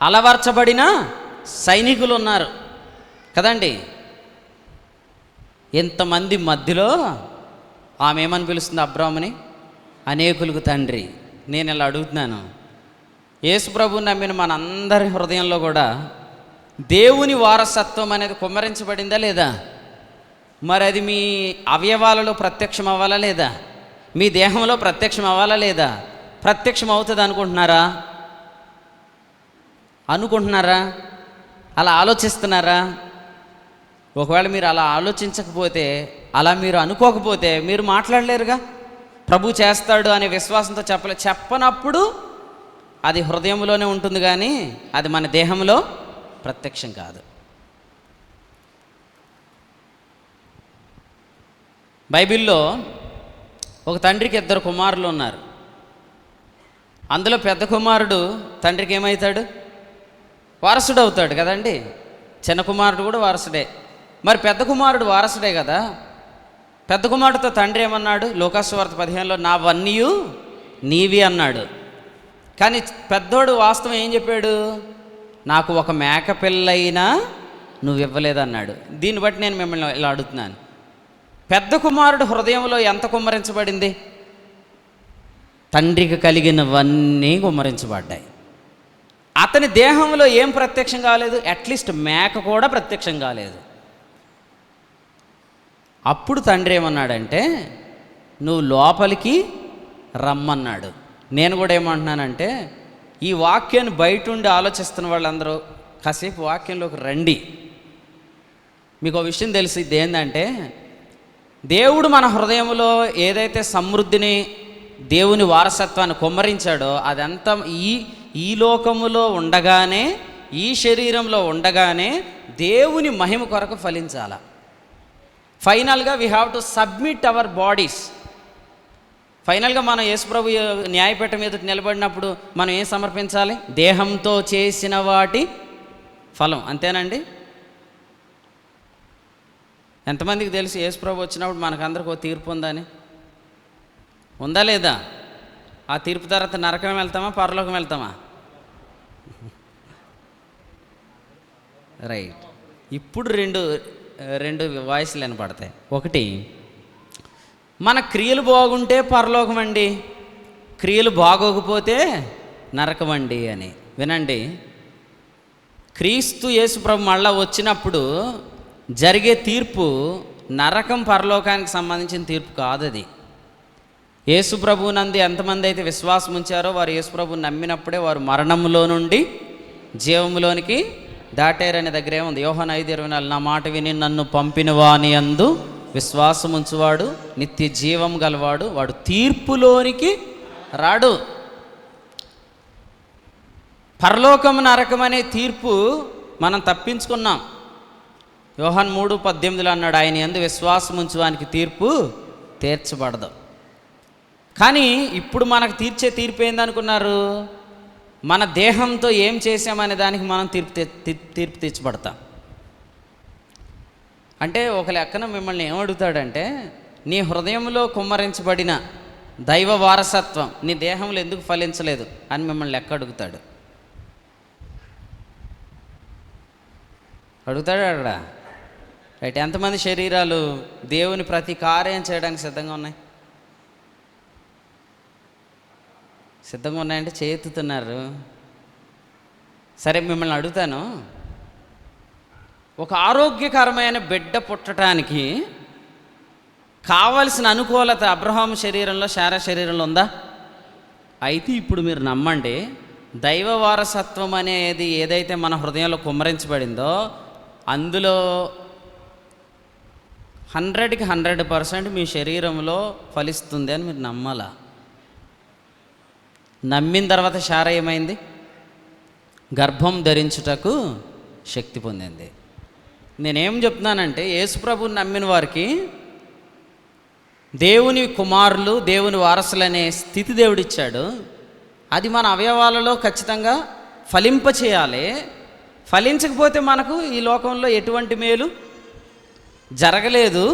అలవర్చబడిన సైనికులు ఉన్నారు కదండి. ఎంతమంది మధ్యలో ఆమె ఏమని పిలుస్తుంది అబ్రాహాముని? అనేకులకు తండ్రి. నేను ఇలా అడుగుతున్నాను, యేసు ప్రభువుని నమ్మిన మనందరి హృదయంలో కూడా దేవుని వారసత్వం అనేది కుమ్మరించబడిందా లేదా? మరి అది మీ అవయవాలలో ప్రత్యక్షం అవ్వాలా లేదా? మీ దేహంలో ప్రత్యక్షం అవ్వాలా లేదా? ప్రత్యక్షం అవుతుంది అనుకుంటున్నారా? అలా ఆలోచిస్తున్నారా? ఒకవేళ మీరు అలా ఆలోచించకపోతే, అలా మీరు అనుకోకపోతే మీరు మాట్లాడలేరుగా. ప్రభు చేస్తాడు అనే విశ్వాసంతో చెప్పనప్పుడు అది హృదయంలోనే ఉంటుంది, కానీ అది మన దేహంలో ప్రత్యక్షం కాదు. బైబిల్లో ఒక తండ్రికి 2 కుమారులు ఉన్నారు. అందులో పెద్ద కుమారుడు తండ్రికి ఏమవుతాడు? వారసుడు అవుతాడు కదండి. చిన్న కుమారుడు కూడా వారసుడే. మరి పెద్ద కుమారుడు వారసుడే కదా. పెద్ద కుమారుడితో తండ్రి ఏమన్నాడు? లోకాసువార్త 15లో నావన్నీ నీవి అన్నాడు. కానీ పెద్దోడు వాస్తవం ఏం చెప్పాడు? నాకు ఒక మేక పిల్లైనా నువ్వు ఇవ్వలేదన్నాడు. దీన్ని బట్టి నేను మిమ్మల్ని ఇలా అడుగుతున్నాను, పెద్ద కుమారుడు హృదయంలో ఎంత కుమ్మరించబడింది? తండ్రికి కలిగినవన్నీ కుమ్మరించబడ్డాయి. అతని దేహంలో ఏం ప్రత్యక్షం కాలేదు? అట్లీస్ట్ మేక కూడా ప్రత్యక్షం కాలేదు. అప్పుడు తండ్రి ఏమన్నాడంటే నువ్వు లోపలికి రమ్మన్నాడు. నేను కూడా ఏమంటున్నానంటే ఈ వాక్యాన్ని బయట ఉండి ఆలోచిస్తున్న వాళ్ళందరూ కాసేపు వాక్యంలోకి రండి. మీకు ఒక విషయం తెలిసి ఇదేంటంటే, దేవుడు మన హృదయంలో ఏదైతే సమృద్ధిని, దేవుని వారసత్వాన్ని కుమ్మరించాడో అదంతా ఈ లోకములో ఉండగానే, ఈ శరీరంలో ఉండగానే దేవుని మహిమ కొరకు ఫలించాల. ఫైనల్గా we have to submit our bodies. ఫైనల్గా మనం యేసుప్రభు న్యాయపీఠం మీద నిలబడినప్పుడు మనం ఏం సమర్పించాలి? దేహంతో చేసిన వాటి ఫలం. అంతేనండి? ఎంతమందికి తెలుసు యేసుప్రభు వచ్చినప్పుడు మనకందరికి ఒక తీర్పు ఉందని? ఉందా లేదా? ఆ తీర్పు తర్వాత నరకం వెళ్తామా, పరలోకం వెళ్తామా? రైట్. ఇప్పుడు రెండు వాయిస్లు వినపడతాయి. ఒకటి, మన క్రియలు బాగుంటే పరలోకం అండి, క్రియలు బాగోకపోతే నరకం అండి అని. వినండి, క్రీస్తు యేసుప్రభు మళ్ళా వచ్చినప్పుడు జరిగే తీర్పు నరకం పరలోకానికి సంబంధించిన తీర్పు కాదు. అది యేసుప్రభు నందు ఎంతమంది అయితే విశ్వాసం ఉంచారో వారు యేసుప్రభు నమ్మినప్పుడే వారు మరణంలో నుండి జీవములోనికి దాటారనే దగ్గర ఏముంది? యోహాను 5:24, నా మాట విని నన్ను పంపిన వాని యందు విశ్వాసం ఉంచువాడు నిత్య జీవం గలవాడు, వాడు తీర్పులోనికి రాడు. పరలోకం నరకం అనే తీర్పు మనం తప్పించుకున్నాం. యోహాను 3:18 అన్నాడు, ఆయన యందు విశ్వాసం ఉంచువానికి తీర్పు తీర్చబడదు. కానీ ఇప్పుడు మనకు తీర్చే తీర్పు ఏందనుకున్నారు? మన దేహంతో ఏం చేసామనే దానికి మనం తీర్పు తెచ్చబడతాం. అంటే ఒక లెక్కన మిమ్మల్ని ఏమడుగుతాడంటే, నీ హృదయంలో కుమ్మరించబడిన దైవ వారసత్వం నీ దేహంలో ఎందుకు ఫలించలేదు అని మిమ్మల్ని లెక్క అడుగుతాడు. అక్కడ రైట్. ఎంతమంది శరీరాలు దేవుని ప్రతి కార్యం చేయడానికి సిద్ధంగా ఉన్నాయి? సిద్ధంగా ఉన్నాయంటే చేతుతున్నారు. సరే, మిమ్మల్ని అడుగుతాను, ఒక ఆరోగ్యకరమైన బిడ్డ పుట్టడానికి కావలసిన అనుకూలత అబ్రహాము శరీరంలో, శారా శరీరంలో ఉందా? అయితే ఇప్పుడు మీరు నమ్మండి, దైవ వారసత్వం అనేది ఏదైతే మన హృదయంలో కుమ్మరించబడిందో అందులో 100కి 100% మీ శరీరంలో ఫలిస్తుంది అని మీరు నమ్మాలా. నమ్మిన తర్వాత శారా ఏమైంది? గర్భం ధరించుటకు శక్తి పొందింది. నేనేం చెప్తున్నానంటే, యేసుప్రభుని నమ్మిన వారికి దేవుని కుమారులు, దేవుని వారసులు అనే స్థితి దేవుడిచ్చాడు. అది మన అవయవాలలో ఖచ్చితంగా ఫలింపచేయాలి. ఫలించకపోతే మనకు ఈ లోకంలో ఎటువంటి మేలు జరగలేదు.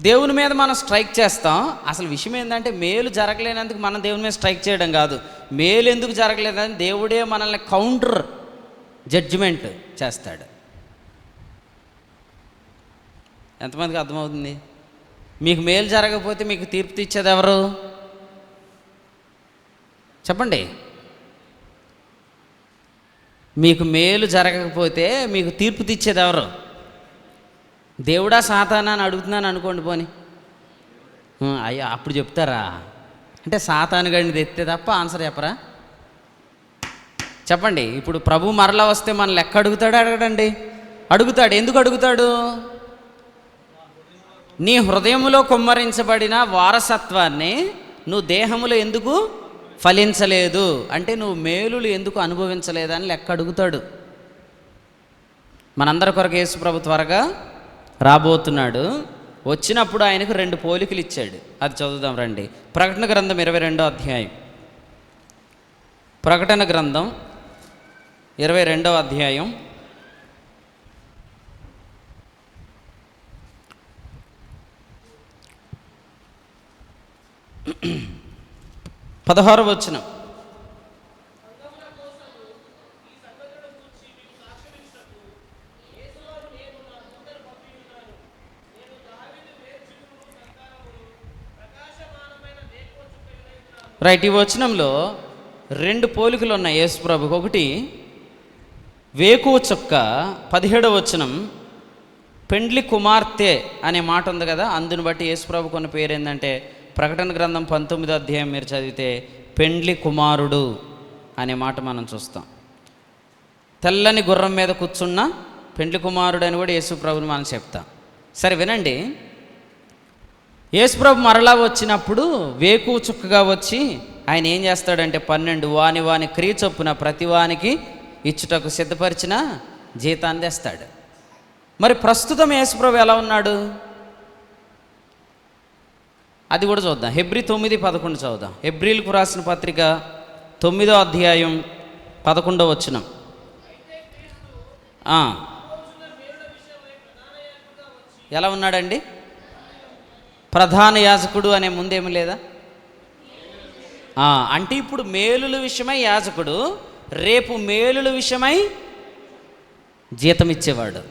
దేవుని మీద మనం స్ట్రైక్ చేస్తాం. అసలు విషయం ఏంటంటే, మేలు జరగలేనందుకు మనం దేవుని మీద స్ట్రైక్ చేయడం కాదు, మేలు ఎందుకు జరగలేదని దేవుడే మనల్ని కౌంటర్ జడ్జిమెంట్ చేస్తాడు. ఎంతమందికి అర్థమవుతుంది? మీకు మేలు జరగకపోతే మీకు తీర్పు తెచ్చేది ఎవరు? చెప్పండి. మీకు మేలు జరగకపోతే మీకు తీర్పు తెచ్చేది ఎవరు? దేవుడా సాతానా అని అడుగుతున్నాను అనుకోండి. పోని అయ్యా అప్పుడు చెప్తారా? అంటే సాతాను గడిని తెస్తే తప్ప ఆన్సర్ చెప్పరా? చెప్పండి. ఇప్పుడు ప్రభు మరలా వస్తే మన లెక్క అడుగుతాడు? అడగడండి. అడుగుతాడు. ఎందుకు అడుగుతాడు? నీ హృదయంలో కుమ్మరించబడిన వారసత్వాన్ని నువ్వు దేహములో ఎందుకు ఫలించలేదు అంటే, నువ్వు మేలులు ఎందుకు అనుభవించలేదని లెక్క అడుగుతాడు. మనందరి కొరకు యేసు ప్రభు త్వరగా రాబోతున్నాడు. వచ్చినప్పుడు ఆయనకు 2 పోలికలు ఇచ్చాడు. అది చదువుదాం రండి. ప్రకటన గ్రంథం 22వ అధ్యాయం. ప్రకటన గ్రంథం 22వ అధ్యాయం 16వ వచనం. రైట్. ఈ వచనంలో 2 పోలికలు ఉన్నాయి యేసు ప్రభుకు. ఒకటి వేకువ చుక్క, 17వ వచనం పెండ్లి కుమార్తె అనే మాట ఉంది కదా, అందుని బట్టి యేసు ప్రభుకు ఉన్న పేరు ఏంటంటే, ప్రకటన గ్రంథం 19వ అధ్యాయం మీరు చదివితే పెండ్లి కుమారుడు అనే మాట మనం చూస్తాం. తెల్లని గుర్రం మీద కూర్చున్న పెండ్లి కుమారుడు అని కూడా యేసు ప్రభుని మనం చెప్తాం. సరే వినండి, యేసు ప్రభు మరలా వచ్చినప్పుడు వేకువ చుక్కగా వచ్చి ఆయన ఏం చేస్తాడంటే 12 వాని క్రియ చొప్పున ప్రతి వానికి ఇచ్చుటకు సిద్ధపరిచిన జీతాన్ని తెస్తాడు. మరి ప్రస్తుతం యేసుప్రభు ఎలా ఉన్నాడు? అది కూడా చూద్దాం. హెబ్రీ 9:11 చదువుదాం. హెబ్రీలకు రాసిన పత్రిక 9వ అధ్యాయం 11వ వచనం. ఎలా ఉన్నాడండి? ప్రధాన యాజకుడు అనే ముందేమి లేదా? అంటే ఇప్పుడు మేలుల విషయమై యాజకుడు, రేపు మేలుల విషయమై జీతం ఇచ్చేవాడు.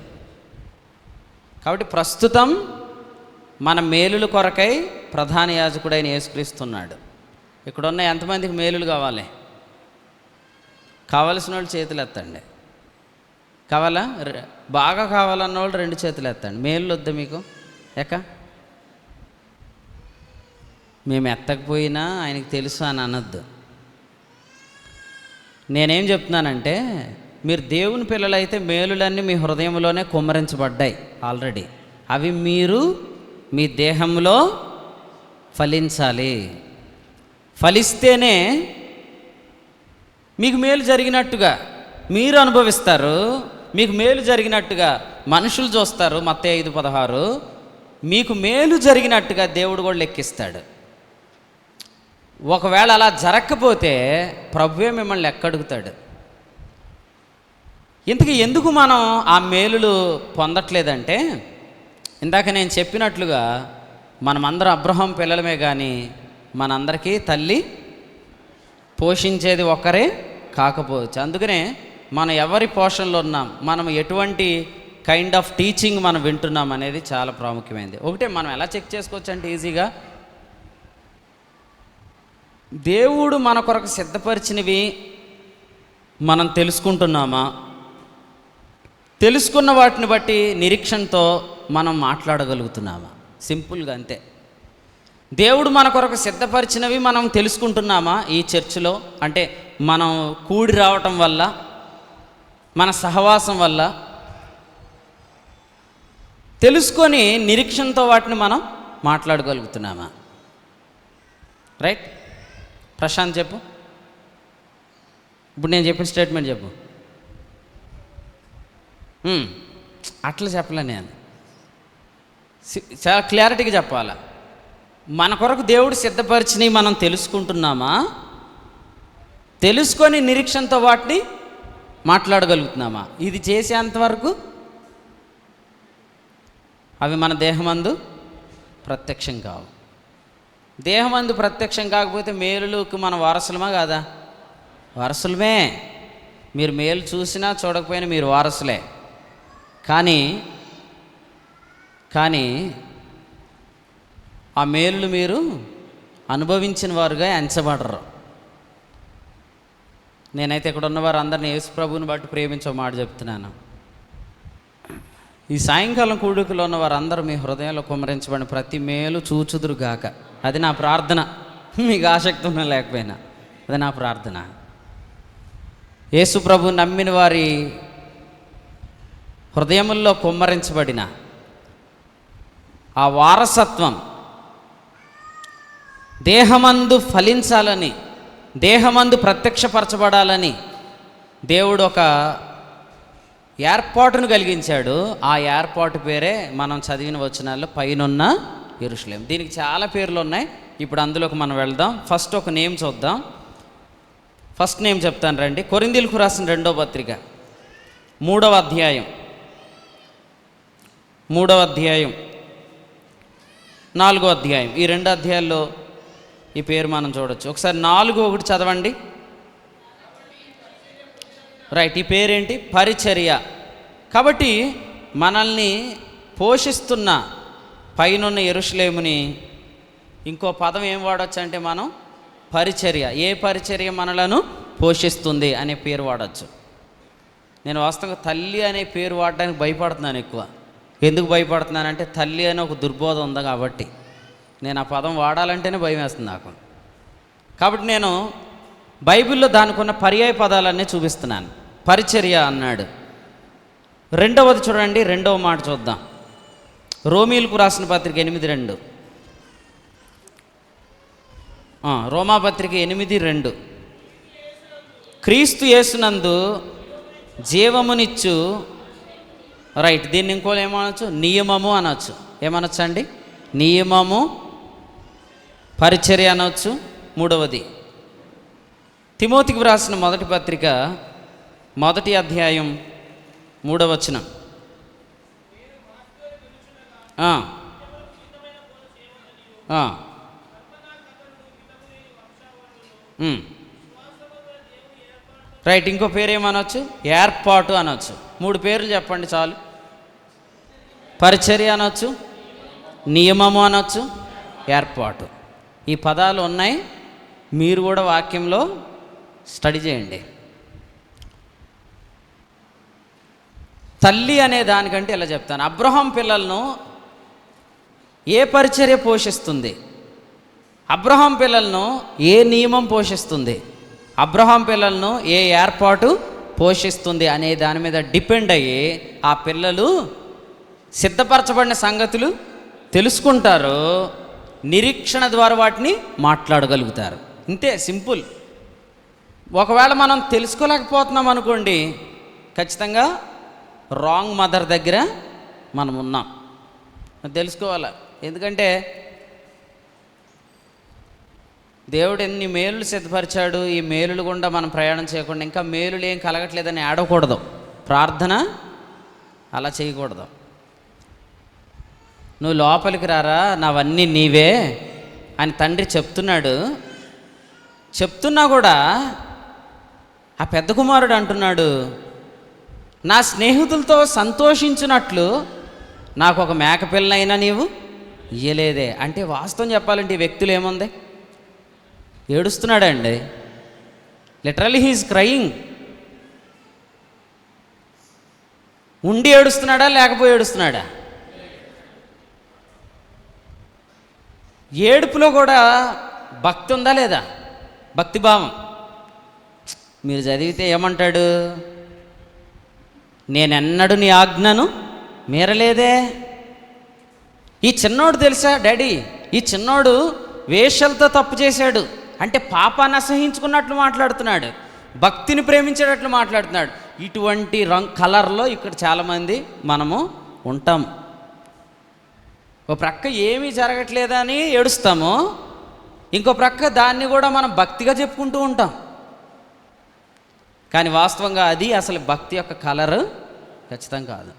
కాబట్టి ప్రస్తుతం మన మేలుల కొరకై ప్రధాన యాజకుడైన యేసుక్రీస్తున్నాడు. ఇక్కడున్న ఎంతమందికి మేలులు కావాలి? కావలసిన వాళ్ళు చేతులు ఎత్తండి. కావాలా? బాగా కావాలన్న వాళ్ళు 2 చేతులు ఎత్తండి. మేలు వద్దా మీకు? మేము ఎత్తకపోయినా ఆయనకి తెలుసు అని అనొద్దు. నేనేం చెప్తున్నానంటే, మీరు దేవుని పిల్లలైతే మేలులన్నీ మీ హృదయంలోనే కుమ్మరించబడ్డాయి ఆల్రెడీ. అవి మీరు మీ దేహంలో ఫలించాలి. ఫలిస్తేనే మీకు మేలు జరిగినట్టుగా మీరు అనుభవిస్తారు. మీకు మేలు జరిగినట్టుగా మనుషులు చూస్తారు. మత్తయి 5:16. మీకు మేలు జరిగినట్టుగా దేవుడు కూడా లెక్కిస్తాడు. ఒకవేళ అలా జరగకపోతే ప్రభువే మిమ్మల్ని లెక్కడుగుతాడు. ఇంతకీ ఎందుకు మనం ఆ మేలులు పొందట్లేదంటే, ఇందాక నేను చెప్పినట్లుగా మనమందరం అబ్రహాం పిల్లలమే, కానీ మనందరికీ తల్లి పోషించేది ఒకరే కాకపోవచ్చు. అందుకనే మనం ఎవరి పోషణలో ఉన్నాం, మనం ఎటువంటి కైండ్ ఆఫ్ టీచింగ్ మనం వింటున్నాం అనేది చాలా ప్రాముఖ్యమైనది. ఒకటే మనం ఎలా చెక్ చేసుకోవచ్చు అంటే, ఈజీగా దేవుడు మన కొరకు సిద్ధపరిచినవి మనం తెలుసుకుంటున్నామా? తెలుసుకున్న వాటిని బట్టి నిరీక్షణతో మనం మాట్లాడగలుగుతున్నామా? సింపుల్గా అంతే. దేవుడు మన కొరకు సిద్ధపరిచినవి మనం తెలుసుకుంటున్నామా? ఈ చర్చిలో అంటే మనం కూడి రావటం వల్ల, మన సహవాసం వల్ల తెలుసుకొని నిరీక్షణతో వాటిని మనం మాట్లాడగలుగుతున్నామా? రైట్? ప్రశాంత్ చెప్పు. ఇప్పుడు నేను చెప్పిన స్టేట్మెంట్ చెప్పు. అట్లా చెప్పలే, నేను చాలా క్లారిటీగా చెప్పాలా. మన కొరకు దేవుడు సిద్ధపరిచినవి మనం తెలుసుకుంటున్నామా? తెలుసుకొని నిరీక్షణతో వాటిని మాట్లాడగలుగుతున్నామా? ఇది చేసేంతవరకు అవి మన దేహమందు ప్రత్యక్షం కావు. దేహమందు ప్రత్యక్షం కాకపోతే మేలులకు మన వారసులమా కాదా? వారసులమే. మీరు మేలు చూసినా చూడకపోయినా మీరు వారసులే. కానీ ఆ మేలులు మీరు అనుభవించిన వారుగా ఎంచబడరు. నేనైతే ఇక్కడ ఉన్నవారు అందరినీ యేసు ప్రభువుని బట్టి ప్రేమించే మాట చెప్తున్నాను. ఈ సాయంకాలం కూడుకులో ఉన్న వారందరూ మీ హృదయంలో కుమ్మరించబడిన ప్రతి మేలు చూచుదురు గాక. అది నా ప్రార్థన. మీకు ఆసక్తి ఉన్నా లేకపోయినా అది నా ప్రార్థన. యేసు ప్రభు నమ్మిన వారి హృదయముల్లో కుమ్మరించబడిన ఆ వారసత్వం దేహమందు ఫలించాలని, దేహమందు ప్రత్యక్షపరచబడాలని దేవుడు ఒక ఏర్పాటును కలిగించాడు. ఆ ఏర్పాటు పేరే మనం చదివిన వచనాల్లో పైనున్న యెరూషలేము. దీనికి చాలా పేర్లు ఉన్నాయి. ఇప్పుడు అందులోకి మనం వెళ్దాం. ఫస్ట్ ఒక నేమ్ చూద్దాం. ఫస్ట్ నేమ్ చెప్తాను రండి. కొరింథీయులకు రాసిన 2వ పత్రిక 3వ అధ్యాయం 4వ అధ్యాయం. ఈ 2 అధ్యాయాల్లో ఈ పేరు మనం చూడొచ్చు. ఒకసారి 4:1 చదవండి. రైట్. ఈ పేరేంటి? పరిచర్య. కాబట్టి మనల్ని పోషిస్తున్న పైనున్న యెరూషలేముని ఇంకో పదం ఏం వాడచ్చు అంటే మనం పరిచర్య. ఏ పరిచర్య మనలను పోషిస్తుంది అనే పేరు వాడచ్చు. నేను వాస్తవంగా తల్లి అనే పేరు వాడడానికి భయపడుతున్నాను ఎక్కువ. ఎందుకు భయపడుతున్నానంటే తల్లి అనే ఒక దుర్బోధ ఉంది కాబట్టి నేను ఆ పదం వాడాలంటేనే భయం వేస్తుంది నాకు. కాబట్టి నేను బైబిల్లో దానికి ఉన్న పర్యాయ పదాలన్నీ చూపిస్తున్నాను. పరిచర్య అన్నాడు. 2వది చూడండి. 2వ మాట చూద్దాం. రోమీయులకు రాసిన పత్రిక 8:2. రోమాపత్రిక 8:2. క్రీస్తు యేసునందు జీవమునిచ్చు రైట్. దీన్ని ఇంకో ఏమనొచ్చు? నియమము అనొచ్చు. ఏమనొచ్చు అండి? నియమము, పరిచర్య అనొచ్చు. మూడవది తిమోతికి వ్రాసిన మొదటి పత్రిక 1వ అధ్యాయం 3వ వచనం. రైట్. ఇంకో పేరు ఏమనొచ్చు? ఏర్పాటు అనొచ్చు. 3 పేర్లు చెప్పండి చాలు. పరిచర్య అనొచ్చు, నియమము అనొచ్చు, ఏర్పాటు. ఈ పదాలు ఉన్నాయి. మీరు కూడా వాక్యంలో స్టడీ చేయండి. తల్లి అనే దానికంటే ఇలా చెప్తాను. అబ్రహాం పిల్లలను ఏ పరిచర్య పోషిస్తుంది? అబ్రహాం పిల్లలను ఏ నియమం పోషిస్తుంది? అబ్రహాం పిల్లలను ఏ ఏర్పాటు పోషిస్తుంది అనే దాని మీద డిపెండ్ అయ్యి ఆ పిల్లలు సిద్ధపరచబడిన సంగతులు తెలుసుకుంటారు, నిరీక్షణ ద్వారా వాటిని మాట్లాడగలుగుతారు. ఇంతే, సింపుల్. ఒకవేళ మనం తెలుసుకోలేకపోతున్నాం అనుకోండి, ఖచ్చితంగా రాంగ్ మదర్ దగ్గర మనం ఉన్నాం. తెలుసుకోవాలి. ఎందుకంటే దేవుడు ఎన్ని మేలులు సిద్ధపరిచాడు. ఈ మేలులు గుండా మనం ప్రయాణం చేయకుండా ఇంకా మేలులు ఏం కలగట్లేదని ఆడకూడదు. ప్రార్థన అలా చేయకూడదు. నువ్వు లోపలికి రారా, నావన్నీ నీవే అని తండ్రి చెప్తున్నా కూడా ఆ పెద్ద కుమారుడు అంటున్నాడు, నా స్నేహితులతో సంతోషించినట్లు నాకు ఒక మేకపిల్లనైనా నీవు ఇయ్యలేదే. అంటే వాస్తవం చెప్పాలంటే ఈ వ్యక్తులు ఏముంది? ఏడుస్తున్నాడండి. Literally he's crying. ఉండి ఏడుస్తున్నాడా లేకపోయి ఏడుస్తున్నాడా? ఏడుపులో కూడా భక్తి ఉందా లేదా? భక్తిభావం. మీరు చదివితే ఏమంటాడు? నేనెన్నడూ నీ ఆజ్ఞను మీరలేదే. ఈ చిన్నోడు తెలుసా డాడీ, ఈ చిన్నోడు వేషలతో తప్పు చేశాడు అంటే పాపాన్ని అసహించుకున్నట్లు మాట్లాడుతున్నాడు, భక్తిని ప్రేమించేటట్లు మాట్లాడుతున్నాడు. ఇటువంటి కలర్లో ఇక్కడ చాలామంది మనము ఉంటాం. ఓ ప్రక్క ఏమీ జరగట్లేదని ఏడుస్తాము, ఇంకో ప్రక్క దాన్ని కూడా మనం భక్తిగా చెప్పుకుంటూ ఉంటాం. కానీ వాస్తవంగా అది అసలు భక్తి యొక్క కలర్ ఖచ్చితంగా కాదు.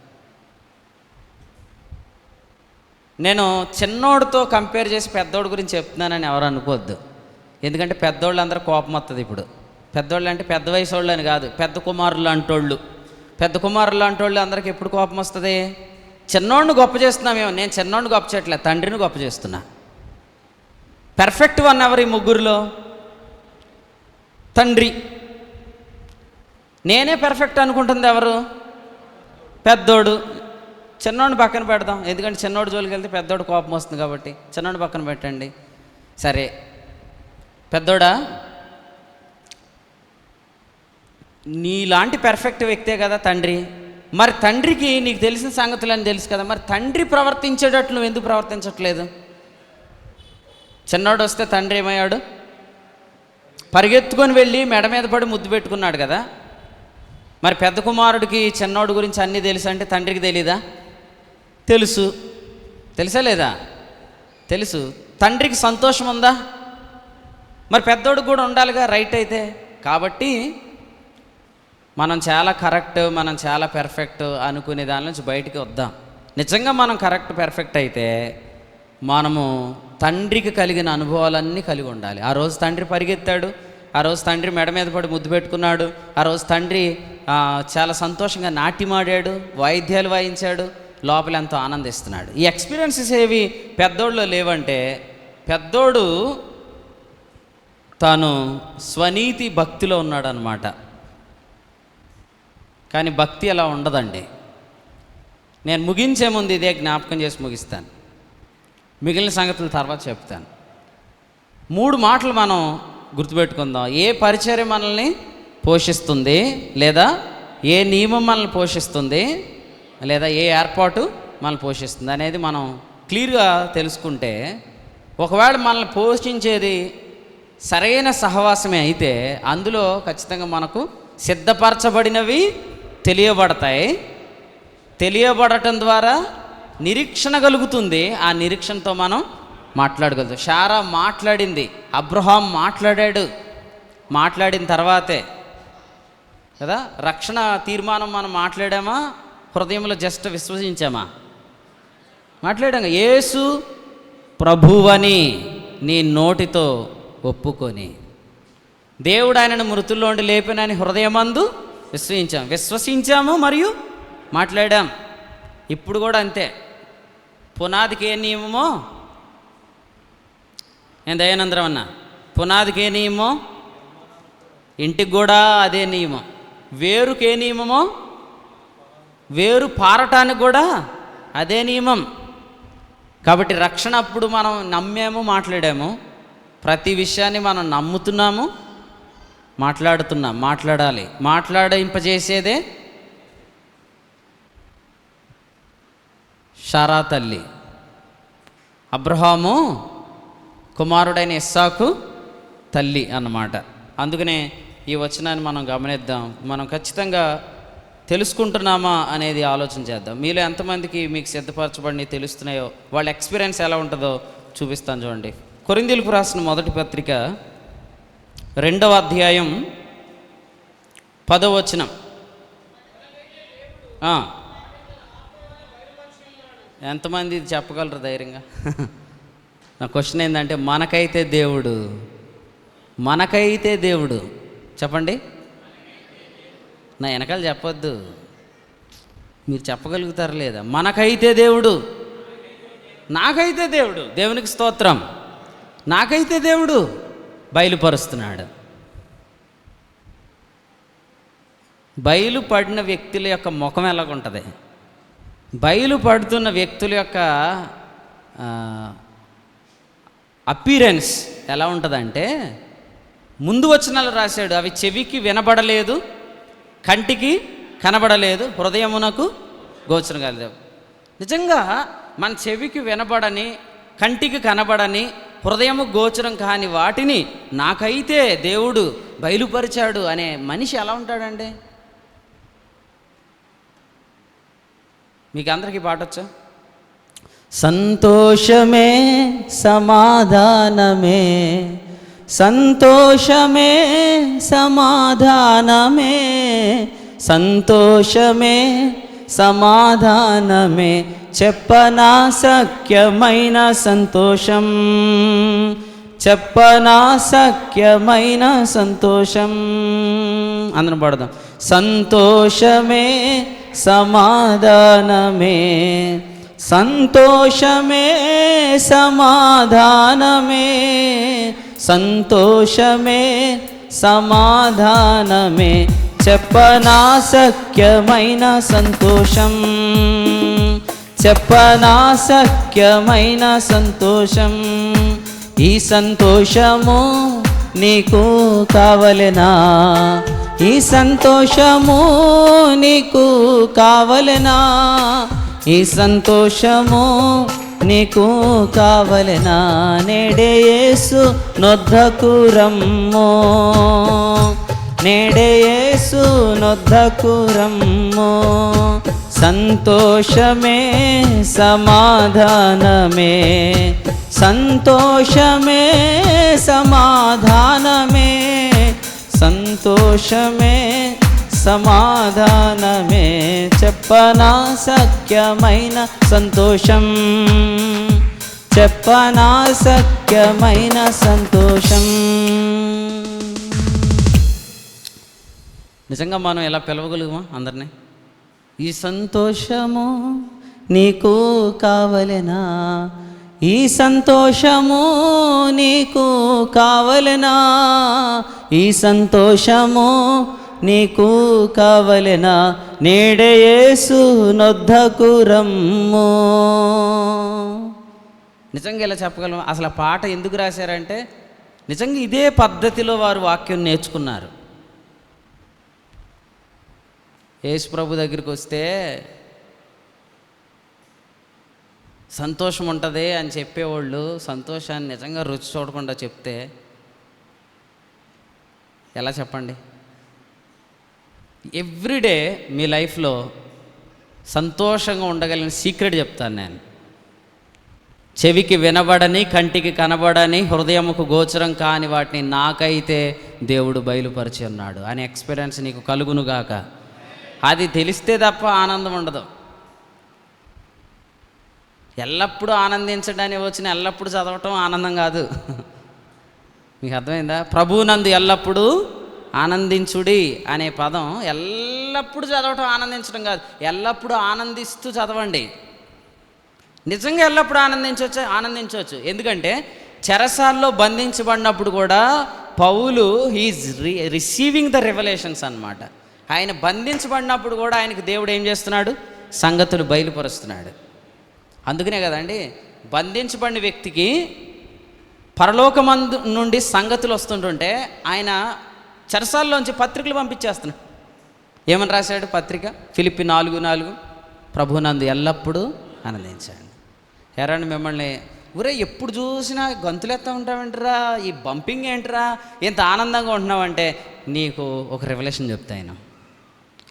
నేను చిన్నోడితో కంపేర్ చేసి పెద్దోడి గురించి చెప్తున్నానని ఎవరు అనుకోవద్దు. ఎందుకంటే పెద్దోళ్ళు అందరూ కోపం వస్తుంది. ఇప్పుడు పెద్దోళ్ళు అంటే పెద్ద వయసు వాళ్ళు అని కాదు, పెద్ద కుమారులు అంటోళ్ళు. పెద్ద కుమారులు అంటోళ్ళు అందరికి ఎప్పుడు కోపం వస్తుంది? చిన్నోడిని గొప్ప చేస్తున్నామేమో. నేను చిన్నోడిని గొప్ప చేయట్లేదు, తండ్రిని గొప్ప చేస్తున్నా. పెర్ఫెక్ట్ వన్ ఎవరు ఈ ముగ్గురులో? తండ్రి. నేనే పెర్ఫెక్ట్ అనుకుంటుంది ఎవరు? పెద్దోడు. చిన్నోడిని పక్కన పెడదాం, ఎందుకంటే చిన్నోడు జోలికి వెళ్తే పెద్దోడు కోపం వస్తుంది కాబట్టి చిన్నోడిని పక్కన పెట్టండి. సరే, పెద్దోడా, నీలాంటి పెర్ఫెక్ట్ వ్యక్తే కదా తండ్రి. మరి తండ్రికి నీకు తెలిసిన సంగతులని తెలుసు కదా, మరి తండ్రి ప్రవర్తించేటట్లు నువ్వు ఎందుకు ప్రవర్తించట్లేదు? చిన్నోడు వస్తే తండ్రి ఏమయ్యాడు? పరిగెత్తుకొని వెళ్ళి మెడ మీద పడి ముద్దు పెట్టుకున్నాడు కదా. మరి పెద్ద కుమారుడికి చిన్నోడు గురించి అన్నీ తెలుసు అంటే తండ్రికి తెలీదా? తెలుసు. తెలుసా లేదా? తెలుసు. తండ్రికి సంతోషం ఉందా? మరి పెద్దోడికి కూడా ఉండాలిగా, రైట్ అయితే. కాబట్టి మనం చాలా కరెక్ట్, మనం చాలా పెర్ఫెక్ట్ అనుకునే దాని నుంచి బయటికి వద్దాం. నిజంగా మనం కరెక్ట్ పెర్ఫెక్ట్ అయితే మనము తండ్రికి కలిగిన అనుభవాలన్నీ కలిగి ఉండాలి. ఆ రోజు తండ్రి పరిగెత్తాడు, ఆ రోజు తండ్రి మెడ మీద పడి ముద్దు పెట్టుకున్నాడు, ఆ రోజు తండ్రి చాలా సంతోషంగా నాట్యమాడాడు, వాయిద్యాలు వాయించాడు, లోపల ఎంతో ఆనందిస్తున్నాడు. ఈ ఎక్స్పీరియన్సెస్ ఏవి పెద్దోళ్ళలో లేవంటే పెద్దోడు తాను స్వనీతి భక్తిలో ఉన్నాడు అన్నమాట. కానీ భక్తి అలా ఉండదండి. నేను ముగించే ముందు ఇదే జ్ఞాపకం చేసి ముగిస్తాను, మిగిలిన సంగతులు తర్వాత చెప్తాను. 3 మాటలు మనం గుర్తుపెట్టుకుందాం. ఏ పరిచర్య మనల్ని పోషిస్తుంది, లేదా ఏ నియమం మనల్ని పోషిస్తుంది, లేదా ఏ ఏర్పాటు మనల్ని పోషిస్తుంది అనేది మనం క్లియర్గా తెలుసుకుంటే, ఒకవేళ మనల్ని పోషించేది సరైన సహవాసమే అయితే అందులో ఖచ్చితంగా మనకు సిద్ధపరచబడినవి తెలియబడతాయి, తెలియబడటం ద్వారా నిరీక్షణ కలుగుతుంది. ఆ నిరీక్షణతో మనం మాట్లాడగలుగుతాం. శారా మాట్లాడింది, అబ్రహాం మాట్లాడాడు. మాట్లాడిన తర్వాతే కదా రక్షణ తీర్మానం మనం మాట్లాడామా, హృదయంలో జస్ట్ విశ్వసించామా? మాట్లాడాం. యేసు ప్రభువని నీ నోటితో ఒప్పుకొని దేవుడు ఆయనను మృతుల్లోండి లేపినని హృదయమందు విశ్వసించాము మరియు మాట్లాడాం. ఇప్పుడు కూడా అంతే. పునాదికి ఏ నియమమో, నేను దయానందరం అన్నా, పునాదికి ఏ నియమమో ఇంటికి కూడా అదే నియమం. వేరుకి ఏ నియమమో వేరు పారటానికి కూడా అదే నియమం. కాబట్టి రక్షణ అప్పుడు మనం నమ్మాము, మాట్లాడాము. ప్రతి విషయాన్ని మనం నమ్ముతున్నాము, మాట్లాడుతున్నాం. మాట్లాడాలి. మాట్లాడింపజేసేదే శారా తల్లి, అబ్రహాము కుమారుడైన ఇస్సాకు తల్లి అన్నమాట. అందుకనే ఈ వచనాన్ని మనం గమనిద్దాం. మనం ఖచ్చితంగా తెలుసుకుంటున్నామా అనేది ఆలోచన చేద్దాం. మీలో ఎంతమందికి మీకు సిద్ధపరచబడి తెలుస్తున్నాయో, వాళ్ళ ఎక్స్పీరియన్స్ ఎలా ఉంటుందో చూపిస్తాను చూడండి. కొరింథీయులకు రాసిన మొదటి పత్రిక 2వ అధ్యాయం 10వ వచనం. ఎంతమంది ఇది చెప్పగలరు ధైర్యంగా? నా క్వశ్చన్ ఏంటంటే, మనకైతే దేవుడు చెప్పండి. నా వెనకాల చెప్పొద్దు, మీరు చెప్పగలుగుతారు లేదా? మనకైతే దేవుడు, నాకైతే దేవుడు, దేవునికి స్తోత్రం, నాకైతే దేవుడు బయలుపరుస్తున్నాడు. బయలుపడిన వ్యక్తుల యొక్క ముఖం ఎలాగుంటుంది? బయలుపడుతున్న వ్యక్తుల యొక్క అపీరెన్స్ ఎలా ఉంటుందంటే, ముందు వచనాలు రాశాడు, అవి చెవికి వినబడలేదు, కంటికి కనబడలేదు, హృదయమునకు గోచరం కాలేదు. నిజంగా మన చెవికి వినబడని, కంటికి కనబడని, హృదయము గోచరం కాని వాటిని నాకైతే దేవుడు బయలుపరిచాడు అనే మనిషి ఎలా ఉంటాడండి? మీకు అందరికీ పాటొచ్చా? సంతోషమే సమాధానమే, సంతోషమే సమాధానమే, సంతోషమే సమాధానమే, చెప్పనా సఖ్యమైన సంతోషం, చెప్పనా సఖ్యమైన సంతోషం. అందరం పాడదాం. సంతోషమే సమాధానమే, సంతోషమే సమాధానమే, సంతోషమే సమాధానమే, చెప్పనా సఖ్యమైన సంతోషం, చెప్పనా సఖ్యమైన సంతోషం. ఈ సంతోషము నీకు కావలెనా, ఈ సంతోషము నీకు కావలెనా, ఈ సంతోషము నీకు కావలెనా. నేడే యేసు నొద్దకు రమ్మో, నేడే యేసు నొద్దకు రమ్మో, సంతోషమే సమాధానమే, సంతోషమే సమాధానమే, సంతోషమే సమాధానమే, చెప్పనా సఖ్యమైన సంతోషం, చెప్పనా సఖ్యమైన సంతోషం. నిజంగా మనం ఎలా పిలవగలుగుమా అందరినీ? ఈ సంతోషము నీకు కావలెనా, ఈ సంతోషము నీకు కావలెనా, ఈ సంతోషము నీకు కావలెనా, నేడే యేసు నొద్దకు రమ్ము. నిజంగా ఇలా చెప్పగలం. అసలు ఆ పాట ఎందుకు రాశారంటే, నిజంగా ఇదే పద్ధతిలో వారు వాక్యం నేర్చుకున్నారు. యేసు ప్రభు దగ్గరికి వస్తే సంతోషం ఉంటుంది అని చెప్పేవాళ్ళు సంతోషాన్ని నిజంగా రుచి చూడకుండా చెప్తే ఎలా చెప్పండి? ఎవ్రీడే మీ లైఫ్లో సంతోషంగా ఉండగలిగిన సీక్రెట్ చెప్తాను నేను. చెవికి వినబడని, కంటికి కనబడని, హృదయముకు గోచరం కాని వాటిని నాకైతే దేవుడు బయలుపరిచి ఉన్నాడు అనే ఎక్స్పీరియన్స్ నీకు కలుగునుగాక. అది తెలిస్తే తప్ప ఆనందం ఉండదు. ఎల్లప్పుడూ ఆనందించడానికి వచ్చిన ఎల్లప్పుడూ చదవటం ఆనందం కాదు. మీకు అర్థమైందా? ప్రభువునందు ఎల్లప్పుడూ ఆనందించుడి అనే పదం ఎల్లప్పుడూ చదవటం ఆనందించడం కాదు, ఎల్లప్పుడూ ఆనందిస్తూ చదవండి. నిజంగా ఎల్లప్పుడూ ఆనందించవచ్చు. ఎందుకంటే చెరసాల్లో బంధించబడినప్పుడు కూడా పౌలు హీఈస్ రిసీవింగ్ ద రెవల్యూషన్స్ అన్నమాట. ఆయన బంధించబడినప్పుడు కూడా ఆయనకు దేవుడు ఏం చేస్తున్నాడు? సంగతులు బయలుపరుస్తున్నాడు. అందుకనే కదండి బంధించబడిన వ్యక్తికి పరలోకమందు నుండి సంగతులు వస్తుంటుంటే ఆయన చెరసాల్లోంచి పత్రికలు పంపించేస్తున్నాడు. ఏమని రాశాడు పత్రిక? ఫిలిప్పీ 4:4 ప్రభునందు ఎల్లప్పుడూ ఆనందించండి. ఎరండి మిమ్మల్ని ఊరే ఎప్పుడు చూసినా గంతులెత్తా ఉంటావేంటరా, ఈ బంపింగ్ ఏంటరా, ఎంత ఆనందంగా ఉంటున్నావంటే నీకు ఒక రెవల్యూషన్ చెప్తాను.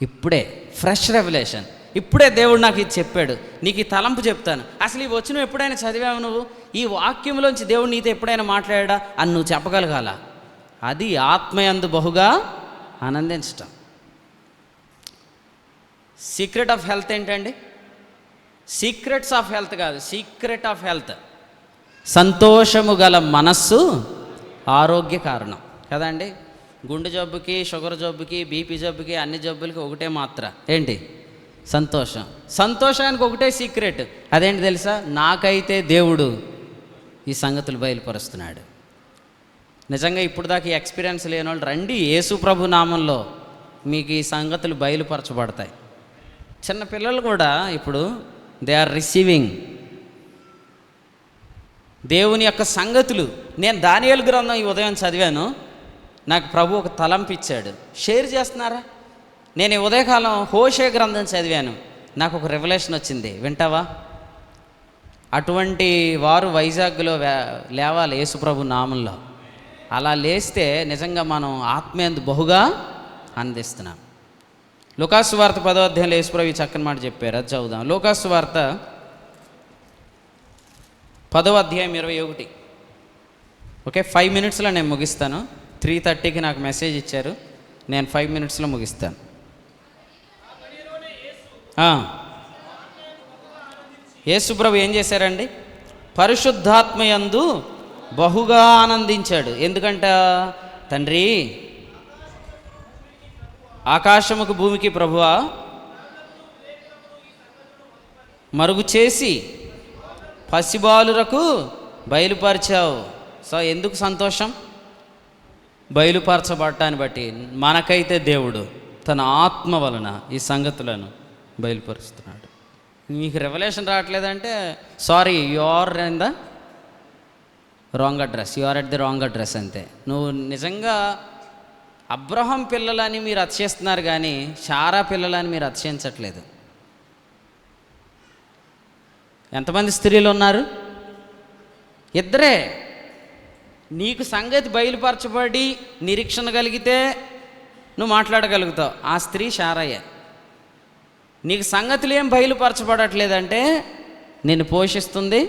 ఇప్పుడే ఫ్రెష్ రెవల్యూషన్, ఇప్పుడే దేవుడు నాకు ఇది చెప్పాడు, నీకు ఈ తలంపు చెప్తాను. అసలు ఈ వచ్చిన ఎప్పుడైనా చదివావు నువ్వు? ఈ వాక్యంలోంచి దేవుడు నీతో ఎప్పుడైనా మాట్లాడా అని నువ్వు చెప్పగలగాల. అది ఆత్మయందు బహుగా ఆనందించటం. సీక్రెట్ ఆఫ్ హెల్త్ ఏంటండి? సీక్రెట్స్ ఆఫ్ హెల్త్ కాదు, సీక్రెట్ ఆఫ్ హెల్త్. సంతోషము గల మనస్సు ఆరోగ్య కారణం కదండి. గుండె జబ్బుకి, షుగర్ జబ్బుకి, బీపీ జబ్బుకి, అన్ని జబ్బులకి ఒకటే మాత్ర ఏంటి? సంతోషం. సంతోషానికి ఒకటే సీక్రెట్, అదేంటి తెలుసా? నాకైతే దేవుడు ఈ సంగతులు బయలుపరుస్తున్నాడు. నిజంగా ఇప్పుడు దాకా ఈ ఎక్స్పీరియన్స్ లేని వాళ్ళు రండి, యేసు ప్రభు నామంలో మీకు ఈ సంగతులు బయలుపరచబడతాయి. చిన్న పిల్లలు కూడా ఇప్పుడు దే ఆర్ రిసీవింగ్ దేవుని యొక్క సంగతులు. నేను దానియేలు గ్రంథం ఈ ఉదయం చదివాను, నాకు ప్రభు ఒక తలంపు ఇచ్చాడు, షేర్ చేస్తున్నారా? నేను ఈ ఉదయకాలం హోషే గ్రంథం చదివాను, నాకు ఒక రెవల్యూషన్ వచ్చింది, వింటావా? అటువంటి వారు వైజాగ్లో లేవాలి యేసుప్రభు నామంలో. అలా లేస్తే నిజంగా మనం ఆత్మయందు బహుగా ఆనందిస్తున్నాం. లూకాసు వార్త 10వ అధ్యాయంలో యేసుప్రభు చక్కని మాట చెప్పారు, అది చదువుదాం. లూకాసు వార్త 10వ అధ్యాయం 21. ఓకే, 5 మినిట్స్లో నేను ముగిస్తాను. 3:30కి నాకు మెసేజ్ ఇచ్చారు, నేను 5 మినిట్స్లో ముగిస్తాను. యేసుప్రభు ఏం చేశారండి? పరిశుద్ధాత్మయందు బహుగా ఆనందించాడు. ఎందుకంట? తండ్రి, ఆకాశముకు భూమికి ప్రభువా మరుగు చేసి పసిబాలురకు బయలుపరిచావు. సో ఎందుకు సంతోషం? బయలుపరచబడటాన్ని బట్టి. మనకైతే దేవుడు తన ఆత్మ వలన ఈ సంగతులను బయలుపరుస్తున్నాడు. మీకు రెవల్యూషన్ రావట్లేదంటే sorry, you are in the wrong address, you are at the wrong address అంతే. నువ్వు నిజంగా అబ్రహాం పిల్లలని మీరు అతిశయిస్తున్నారు కానీ శారా పిల్లలని మీరు అతిశయించట్లేదు. ఎంతమంది స్త్రీలు ఉన్నారు? ఇద్దరే. నీకు సంగతి బయలుపరచబడి నిరీక్షణ కలిగితే నువ్వు మాట్లాడగలుగుతావు, ఆ స్త్రీ శారయ్య. నీకు సంగతులు ఏం బయలుపరచబడట్లేదంటే నిన్ను పోషిస్తుంది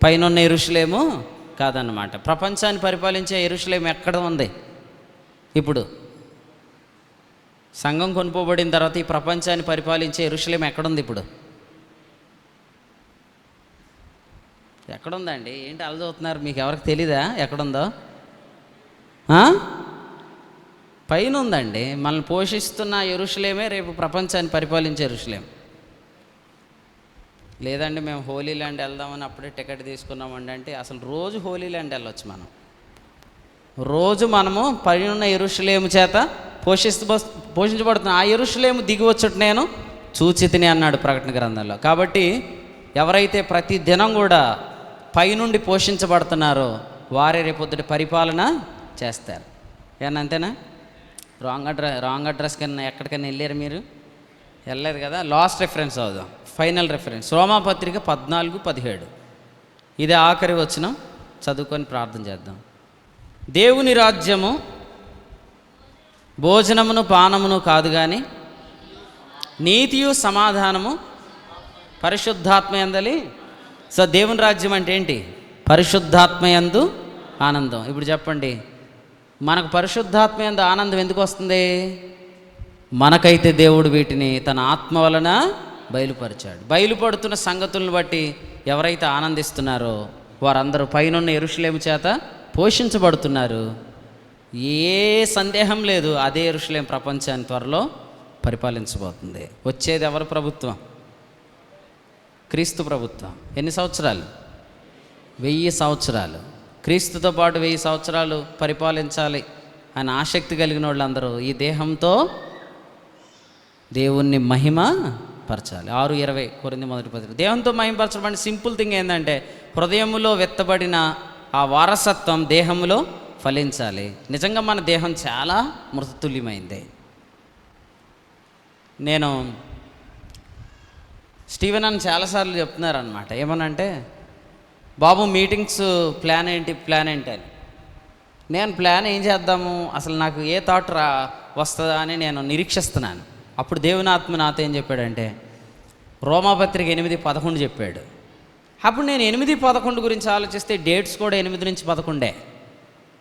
పైనున్న యెరూషలేము కాదన్నమాట. ప్రపంచాన్ని పరిపాలించే యెరూషలేము ఎక్కడ ఉంది? ఇప్పుడు సంఘం కొనుక్కోబడిన తర్వాత ఈ ప్రపంచాన్ని పరిపాలించే యెరూషలేము ఎక్కడుంది? ఇప్పుడు ఎక్కడుందండి? ఏంటి అలా చదువుతున్నారు? మీకు ఎవరికి తెలీదా ఎక్కడుందో? పైన ఉందండి. మనల్ని పోషిస్తున్న యెరూషలేమే రేపు ప్రపంచాన్ని పరిపాలించే యెరూషలేం. లేదండి మేము హోలీ ల్యాండ్ వెళ్దామని అప్పుడే టికెట్ తీసుకున్నామండి అంటే అసలు రోజు హోలీ ల్యాండ్ వెళ్ళొచ్చు మనం. రోజు మనము పైన యెరూషలేము చేత పోషించబడుతున్నాం. ఆ యెరూషలేము దిగి వచ్చుట నేను చూచితిని అన్నాడు ప్రకటన గ్రంథంలో. కాబట్టి ఎవరైతే ప్రతి దినం కూడా పైనుండి పోషించబడుతున్నారో వారే రేపొద్దుటి పరిపాలన చేస్తారు. ఏమన్నా అంతేనా? రాంగ్ అడ్రస్ కన్నా ఎక్కడికైనా వెళ్ళారు మీరు? వెళ్ళలేదు కదా. లాస్ట్ రెఫరెన్స్ అవుదాం, ఫైనల్ రెఫరెన్స్ రోమాపత్రిక 14:17. ఇదే ఆఖరి వచనం, చదువుకొని ప్రార్థన చేద్దాం. దేవుని రాజ్యము భోజనమును పానమును కాదు కానీ నీతియు సమాధానము పరిశుద్ధాత్మ యందలి. సో దేవుని రాజ్యం అంటే ఏంటి? పరిశుద్ధాత్మ యందు ఆనందం. ఇప్పుడు చెప్పండి, మనకు పరిశుద్ధాత్మ యందు ఆనందం ఎందుకు వస్తుంది? మనకైతే దేవుడు వీటిని తన ఆత్మ వలన బయలుపరిచాడు. బయలుపడుతున్న సంగతులను బట్టి ఎవరైతే ఆనందిస్తున్నారో వారందరూ పైనున్న యెరూషలేము చేత పోషించబడుతున్నారు. ఏ సందేహం లేదు, అదే యెరూషలేము ప్రపంచాన్ని త్వరలో పరిపాలించబోతుంది. వచ్చేది ఎవరి ప్రభుత్వం? క్రీస్తు ప్రభుత్వం. ఎన్ని సంవత్సరాలు? 1000 సంవత్సరాలు. క్రీస్తుతో పాటు 1000 సంవత్సరాలు పరిపాలించాలి అని ఆసక్తి కలిగిన వాళ్ళందరూ ఈ దేహంతో దేవుణ్ణి మహిమ పరచాలి. 6:20 కొరింథీ మొదటి పత్రిక. దేవునితో మహిమపరచడం అంటే సింపుల్ థింగ్ ఏంటంటే, హృదయంలో వెత్తబడిన ఆ వారసత్వం దేహంలో ఫలించాలి. నిజంగా మన దేహం చాలా మృతతుల్యమైంది. నేను స్టీవెన్ అని చాలాసార్లు చెప్తున్నారనమాట. ఏమనంటే, బాబు మీటింగ్స్ ప్లాన్ ఏంటి అని. నేను ప్లాన్ ఏం చేద్దాము, అసలు నాకు ఏ థాట్ వస్తుందా అని నేను నిరీక్షిస్తున్నాను. అప్పుడు దేవుని ఆత్మ నాతో ఏం చెప్పాడంటే, రోమాపత్రిక 8:11 చెప్పాడు. అప్పుడు నేను 8:11 గురించి ఆలోచిస్తే డేట్స్ కూడా 8 నుంచి 11.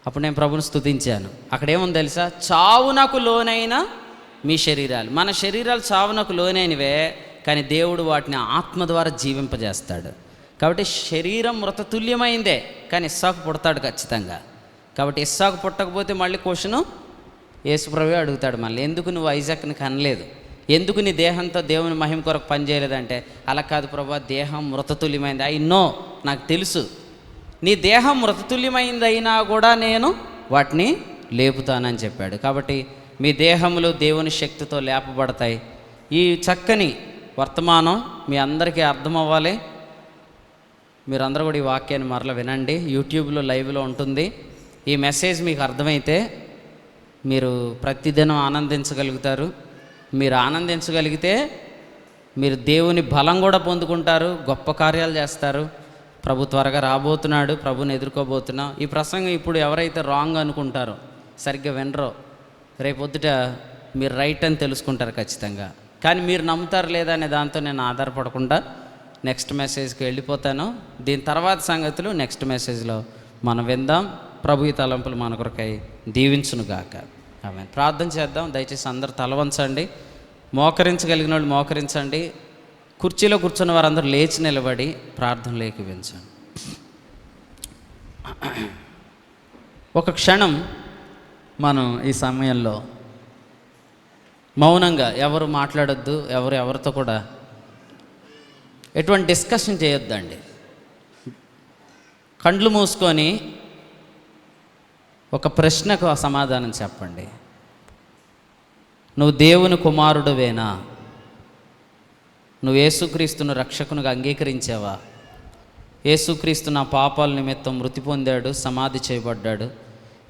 అప్పుడు నేను ప్రభుని స్తుతించాను. అక్కడ ఏముంది తెలుసా? చావునకు లోనైన మీ శరీరాలు. మన శరీరాలు చావునకు లోనైనవే, కానీ దేవుడు వాటిని ఆత్మ ద్వారా జీవింపజేస్తాడు. కాబట్టి శరీరం మృతతుల్యమైందే, కానీ ఇస్సాకు పుడతాడు ఖచ్చితంగా. కాబట్టి ఇస్సాకు పుట్టకపోతే మళ్ళీ క్వశ్చను యేసుప్రభువే అడుగుతాడు మళ్ళీ, ఎందుకు నువ్వు ఐజాక్ని కనలేదు, ఎందుకు నీ దేహంతో దేవుని మహిమ కొరకు పనిచేయలేదంటే, అలా కాదు ప్రభు, దేహం మృతతుల్యమైంది. నాకు తెలుసు, నీ దేహం మృతతుల్యమైంది అయినా కూడా నేను వాటిని లేపుతానని చెప్పాడు. కాబట్టి మీ దేహములు దేవుని శక్తితో లేపబడతాయి. ఈ చక్కని వర్తమానం మీ అందరికీ అర్థం అవ్వాలి. మీరందరూ కూడా ఈ వాక్యాన్ని మరల వినండి. యూట్యూబ్లో లైవ్లో ఉంటుంది. ఈ మెసేజ్ మీకు అర్థమైతే మీరు ప్రతిదినం ఆనందించగలుగుతారు. మీరు ఆనందించగలిగితే మీరు దేవుని బలం కూడా పొందుకుంటారు, గొప్ప కార్యాలు చేస్తారు. ప్రభు త్వరగా రాబోతున్నాడు, ప్రభుని ఎదుర్కోబోతున్నాం. ఈ ప్రసంగం ఇప్పుడు ఎవరైతే రాంగ్ అనుకుంటారో, సరిగ్గా వినరో, రేపొద్దుట మీరు రైట్ అని తెలుసుకుంటారు ఖచ్చితంగా. కానీ మీరు నమ్ముతారు లేదా అనే దాంతో నేను ఆధారపడకుండా నెక్స్ట్ మెసేజ్కి వెళ్ళిపోతాను. దీని తర్వాత సంగతులు నెక్స్ట్ మెసేజ్లో మనం విందాం. ప్రభు ఈ తలంపులు మన కొరకై దీవించునుగాక. ఆమె ప్రార్థన చేద్దాం. దయచేసి అందరు తల వంచండి. మోకరించగలిగిన వాళ్ళు మోకరించండి. కుర్చీలో కూర్చున్న వారందరూ లేచి నిలబడి ప్రార్థనలు ఏకీవించండి. ఒక క్షణం మనం ఈ సమయంలో మౌనంగా, ఎవరు మాట్లాడొద్దు, ఎవరితో కూడా ఎటువంటి డిస్కషన్ చేయొద్దండి. కండ్లు మూసుకొని ఒక ప్రశ్నకు సమాధానం చెప్పండి. నువ్వు దేవుని కుమారుడువేనా? నువ్వు యేసుక్రీస్తును రక్షకునిగా అంగీకరించావా? యేసుక్రీస్తు నా పాపాల నిమిత్తం మృతి పొందాడు, సమాధి చేయబడ్డాడు.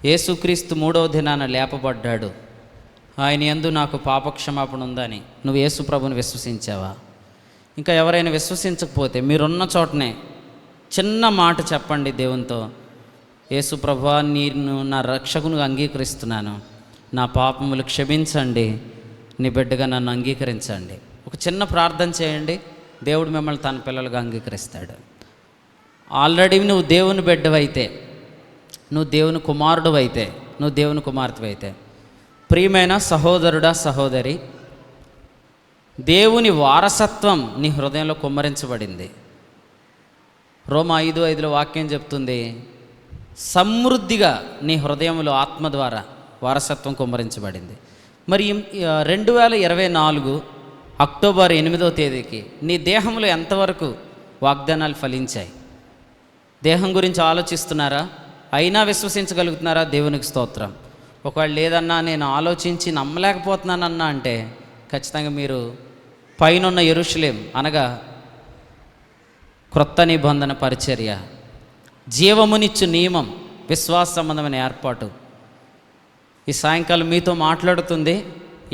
యేసుక్రీస్తు 3వ దినాన లేపబడ్డాడు. ఆయన యందు నాకు పాపక్షమాపణ ఉందని నువ్వు యేసు ప్రభుని విశ్వసించావా? ఇంకా ఎవరైనా విశ్వసించకపోతే మీరున్న చోటనే చిన్న మాట చెప్పండి దేవునితో, యేసు ప్రభువా, నేను నా రక్షకునిగా అంగీకరిస్తున్నాను, నా పాపములు క్షమించండి, నీ బిడ్డగా నన్ను అంగీకరించండి. ఒక చిన్న ప్రార్థన చేయండి. దేవుడు మిమ్మల్ని తన పిల్లలుగా అంగీకరిస్తాడు. ఆల్రెడీ నువ్వు దేవుని బిడ్డవైతే, నువ్వు దేవుని కుమారుడు అయితే, నువ్వు దేవుని కుమార్తెవైతే, ప్రియమైన సహోదరుడా సహోదరి, దేవుని వారసత్వం నీ హృదయంలో కుమ్మరించబడింది. రోమా 5:5 వాక్యం చెప్తుంది, సమృద్ధిగా నీ హృదయంలో ఆత్మ ద్వారా వారసత్వం కుమ్మరించబడింది. మరి 2024 అక్టోబర్ 8వ తేదీకి నీ దేహంలో ఎంతవరకు వాగ్దానాలు ఫలించాయి? దేహం గురించి ఆలోచిస్తున్నారా? అయినా విశ్వసించగలుగుతున్నారా? దేవునికి స్తోత్రం. ఒకవేళ లేదన్నా, నేను ఆలోచించి నమ్మలేకపోతున్నానన్నా అంటే ఖచ్చితంగా మీరు పైనున్న యెరూషలేము అనగా క్రొత్త నిబంధన పరిచర్య, జీవమునిచ్చు నియమం, విశ్వాస సంబంధమైన ఏర్పాటు ఈ సాయంకాలం మీతో మాట్లాడుతుంది.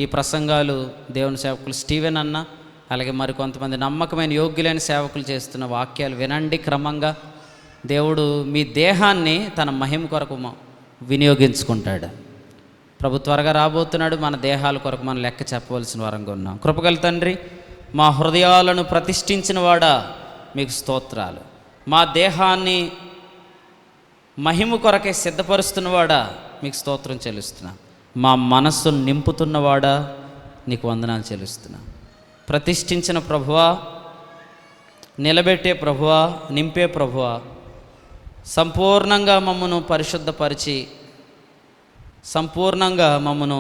ఈ ప్రసంగాలు దేవుని సేవకులు స్టీవెన్ అన్న, అలాగే మరికొంతమంది నమ్మకమైన యోగ్యులైన సేవకులు చేస్తున్న వాక్యాలు వినండి. క్రమంగా దేవుడు మీ దేహాన్ని తన మహిమ కొరకు వినియోగించుకుంటాడు. ప్రభు త్వరగా రాబోతున్నాడు. మన దేహాల కొరకు మనం లెక్క చెప్పవలసిన వారంగా ఉన్నాం. కృపగల తండ్రి, మా హృదయాలను ప్రతిష్ఠించిన వాడా మీకు స్తోత్రాలు. మా దేహాన్ని మహిమ కొరకే సిద్ధపరుస్తున్నవాడా మీకు స్తోత్రం చెల్లిస్తున్నా. మా మనస్సును నింపుతున్నవాడా నీకు వందనాలు చెల్లిస్తున్నా. ప్రతిష్ఠించిన ప్రభువా, నిలబెట్టే ప్రభువా, నింపే ప్రభువా, సంపూర్ణంగా మమ్మను పరిశుద్ధపరిచి సంపూర్ణంగా మమ్మను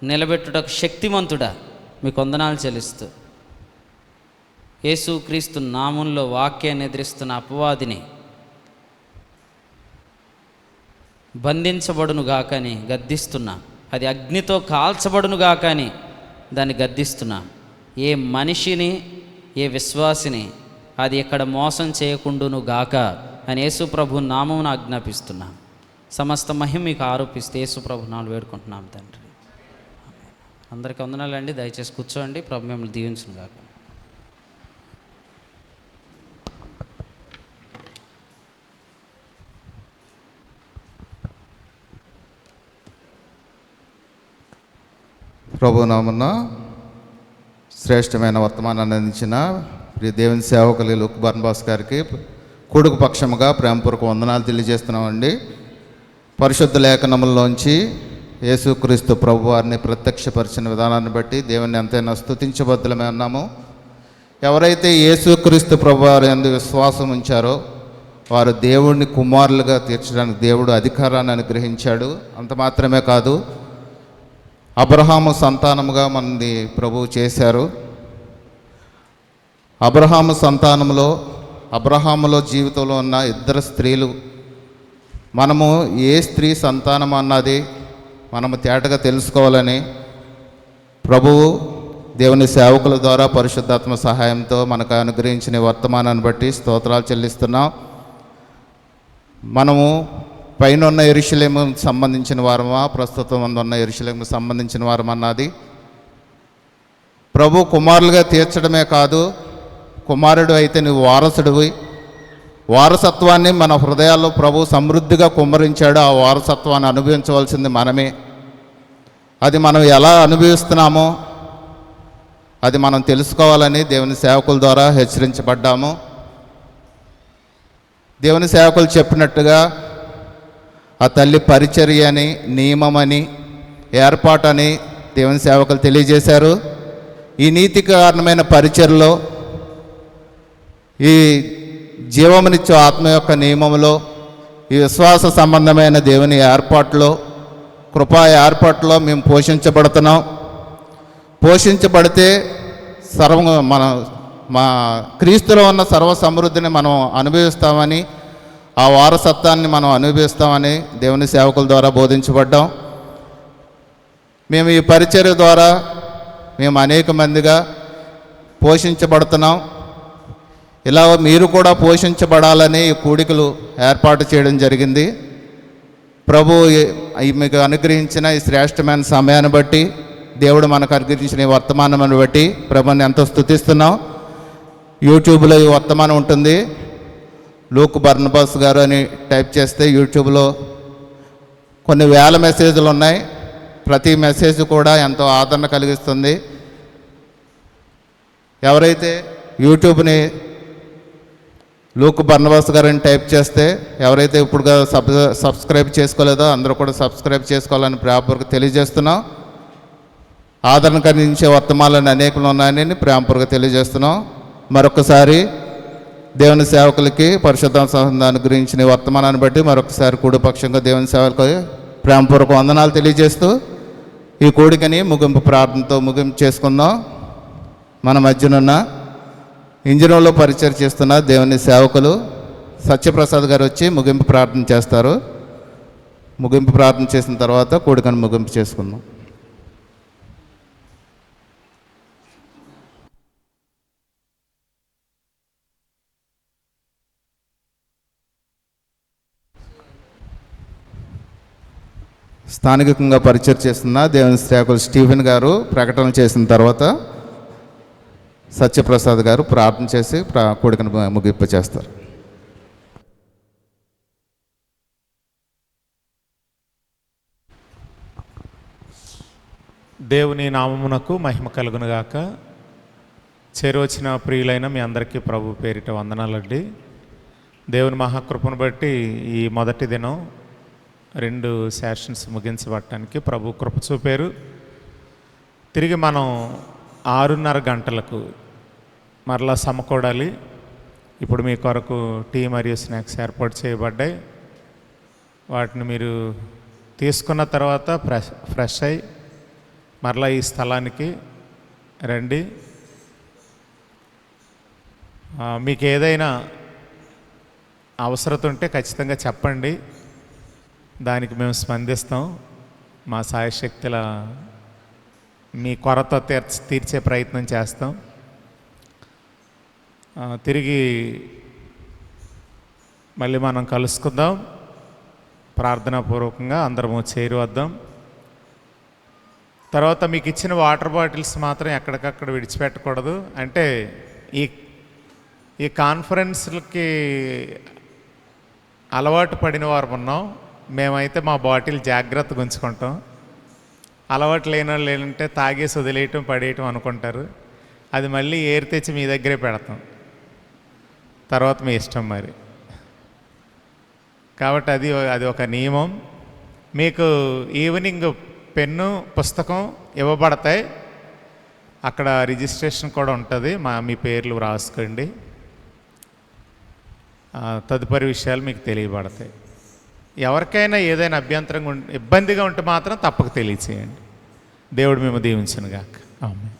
నిలబెట్టుటకు శక్తిమంతుడా మీకు వందనాలు చెల్లిస్తూ, యేసుక్రీస్తు నామంలో వాక్యాన్ని ఎదిరిస్తున్న అపవాదిని బంధించబడునుగాకని గద్దిస్తున్నా. అది అగ్నితో కాల్చబడునుగాకని దాన్ని గద్దిస్తున్నా. ఏ మనిషిని, ఏ విశ్వాసిని అది ఇక్కడ మోసం చేయకుండును గాక అని యేసు ప్రభు నామమున ఆజ్ఞాపిస్తున్నా. సమస్త మహిమ మీకు ఆరోపిస్తే యేసు ప్రభు నామమున వేడుకుంటున్నాం తండ్రి. అందరికీ వందనాలండి. దయచేసి కూర్చోండి. ప్రభు మిమ్మల్ని దీవించును గాక. ప్రభు నామమున శ్రేష్టమైన వర్తమానాన్ని అందించిన ప్రియ దేవుని సేవకులు లూక్ బర్నబాస్ గారికి కొడుకు పక్షముగా ప్రేమపూర్వక వందనాలు తెలియజేస్తున్నామండి. పరిశుద్ధ లేఖనముల్లోంచి యేసుక్రీస్తు ప్రభు వారిని ప్రత్యక్షపరిచిన విధానాన్ని బట్టి దేవుని ఎంతైనా స్తుతించబద్దులమే ఉన్నాము. ఎవరైతే యేసుక్రీస్తు ప్రభు వారి యందు విశ్వాసం ఉంచారో వారు దేవుడిని కుమారులుగా తీర్చడానికి దేవుడు అధికారాన్ని అనుగ్రహించాడు. అంత మాత్రమే కాదు, అబ్రహాము సంతానముగా మనది ప్రభువు చేశారు. అబ్రహాములో జీవితంలో ఉన్న ఇద్దరు స్త్రీలు, మనము ఏ స్త్రీ సంతానం అన్నది మనము తేటగా తెలుసుకోవాలని ప్రభువు దేవుని సేవకుల ద్వారా పరిశుద్ధాత్మ సహాయంతో మనకు అనుగ్రహించిన వర్తమానాన్ని బట్టి స్తోత్రాలు చెల్లిస్తున్నాం. మనము పైన ఉన్న యెరూషలేము సంబంధించిన వారమా, ప్రస్తుతం ఉన్న యెరూషలేము సంబంధించిన వారమన్నది ప్రభు కుమారులుగా తీర్చడమే కాదు, కుమారుడు అయితే నువ్వు వారసుడివి. వారసత్వాన్ని మన హృదయాల్లో ప్రభు సమృద్ధిగా కుమ్మరించాడు. ఆ వారసత్వాన్ని అనుభవించవలసింది మనమే. అది మనం ఎలా అనుభవిస్తున్నామో అది మనం తెలుసుకోవాలని దేవుని సేవకుల ద్వారా హెచ్చరించబడ్డాము. దేవుని సేవకులు చెప్పినట్టుగా ఆ తల్లి పరిచర్య అని, నియమమని, ఏర్పాటని దేవుని సేవకులు తెలియజేశారు. ఈ నీతి కారణమైన పరిచర్యలో, ఈ జీవమునిచ్చే ఆత్మ యొక్క నియమంలో, ఈ విశ్వాస సంబంధమైన దేవుని ఏర్పాట్లో, కృపా ఏర్పాట్లో మేము పోషించబడుతున్నాం. పోషించబడితే మా క్రీస్తులో ఉన్న సర్వ సమృద్ధిని మనం అనుభవిస్తామని, ఆ వారసత్వాన్ని మనం అనుభవిస్తామని దేవుని సేవకుల ద్వారా బోధించబడ్డాం. మేము ఈ పరిచర్య ద్వారా మేము అనేక మందిగా పోషించబడుతున్నాం. ఇలా మీరు కూడా పోషించబడాలని ఈ కూడికలు ఏర్పాటు చేయడం జరిగింది. ప్రభు మీకు అనుగ్రహించిన ఈ శ్రేష్టమైన సమయాన్ని బట్టి, దేవుడు మనకు అనుగ్రహించిన ఈ వర్తమానాన్ని బట్టి ప్రభుని ఎంతో స్తుతిస్తున్నాం. యూట్యూబ్లో ఈ వర్తమానం ఉంటుంది. లూక్ బర్నబాస్ గారు అని టైప్ చేస్తే యూట్యూబ్లో కొన్ని వేల మెసేజ్లు ఉన్నాయి. ప్రతి మెసేజ్ కూడా ఎంతో ఆదరణ కలిగిస్తుంది. ఎవరైతే యూట్యూబ్ని లూక్ బర్నబాస్ గారని టైప్ చేస్తే, ఎవరైతే ఇప్పుడు సబ్స్క్రైబ్ చేసుకోలేదో అందరూ కూడా సబ్స్క్రైబ్ చేసుకోవాలని ప్రేమపూర్వక తెలియజేస్తున్నాం. ఆదరణ కలిగించే వర్తమానాలు అనేకలు ఉన్నాయని ప్రేమపూర్వక తెలియజేస్తున్నాం. మరొకసారి దేవుని సేవకులకి పరిశుద్ధాత్మ అనుగ్రహించిన వర్తమానాన్ని బట్టి మరొకసారి కూడిపక్షంగా దేవుని సేవకులకి ప్రేమపూర్వక వందనాలు తెలియజేస్తూ ఈ కూడికని ముగింపు ప్రార్థనతో ముగింపు చేసుకుందాం. మన మధ్యనున్న ఇంజనీర్లో పరిచయం చేస్తున్న దేవుని సేవకులు సత్యప్రసాద్ గారు వచ్చి ముగింపు ప్రార్థన చేస్తారు. ముగింపు ప్రార్థన చేసిన తర్వాత కూడికను ముగింపు చేసుకుందాం. స్థానికంగా పరిచయం చేస్తున్న దేవుని సేవకులు స్టీఫెన్ గారు ప్రకటన చేసిన తర్వాత సత్యప్రసాద్ గారు ప్రార్థన చేసి కూడికను ముగింపు చేస్తారు. దేవుని నామమునకు మహిమ కలుగునుగాక. చేరువచ్చిన ప్రియులైన మీ అందరికీ ప్రభు పేరిట వందనాలండి. దేవుని మహాకృపను బట్టి ఈ మొదటి దినం 2 సెషన్స్ ముగించబడటానికి ప్రభు కృప చూపారు. తిరిగి మనం 6:30 గంటలకు మరలా సమకూడాలి. ఇప్పుడు మీ కొరకు టీ మరియు స్నాక్స్ ఏర్పాటు చేయబడ్డాయి. వాటిని మీరు తీసుకున్న తర్వాత ఫ్రెష్ అయ్యి మరలా ఈ స్థలానికి రండి. మీకు ఏదైనా అవసరత ఉంటే ఖచ్చితంగా చెప్పండి, దానికి మేము స్పందిస్తాం. మా సాయశక్తుల మీ కొరత తీర్చే ప్రయత్నం చేస్తాం. తిరిగి మళ్ళీ మనం కలుసుకుందాం. ప్రార్థనాపూర్వకంగా అందరము చేరువద్దాం. తర్వాత మీకు ఇచ్చిన వాటర్ బాటిల్స్ మాత్రం ఎక్కడికక్కడ విడిచిపెట్టకూడదు. అంటే ఈ కాన్ఫరెన్స్లకి అలవాటు పడిన వారు ఉన్నాం. మేమైతే మా బాటిల్ జాగ్రత్తగా ఉంచుకుంటాం. అలవాటు లేని వాళ్ళు ఏంటంటే తాగేసి వదిలేయటం పడేయటం అనుకుంటారు. అది మళ్ళీ ఏరు తెచ్చి మీ దగ్గరే పెడతాం. తర్వాత మీ ఇష్టం మరి. కాబట్టి అది ఒక నియమం. మీకు ఈవినింగ్ పెన్ను పుస్తకం ఇవ్వబడతాయి. అక్కడ రిజిస్ట్రేషన్ కూడా ఉంటుంది. మీ పేర్లు రాసుకోండి. తదుపరి విషయాలు మీకు తెలియబడతాయి. ఎవరికైనా ఏదైనా అభ్యంతరంగా ఇబ్బందిగా ఉంటే మాత్రం తప్పక తెలియచేయండి. దేవుడు మేము దీవించునుగాక. ఆమేన్.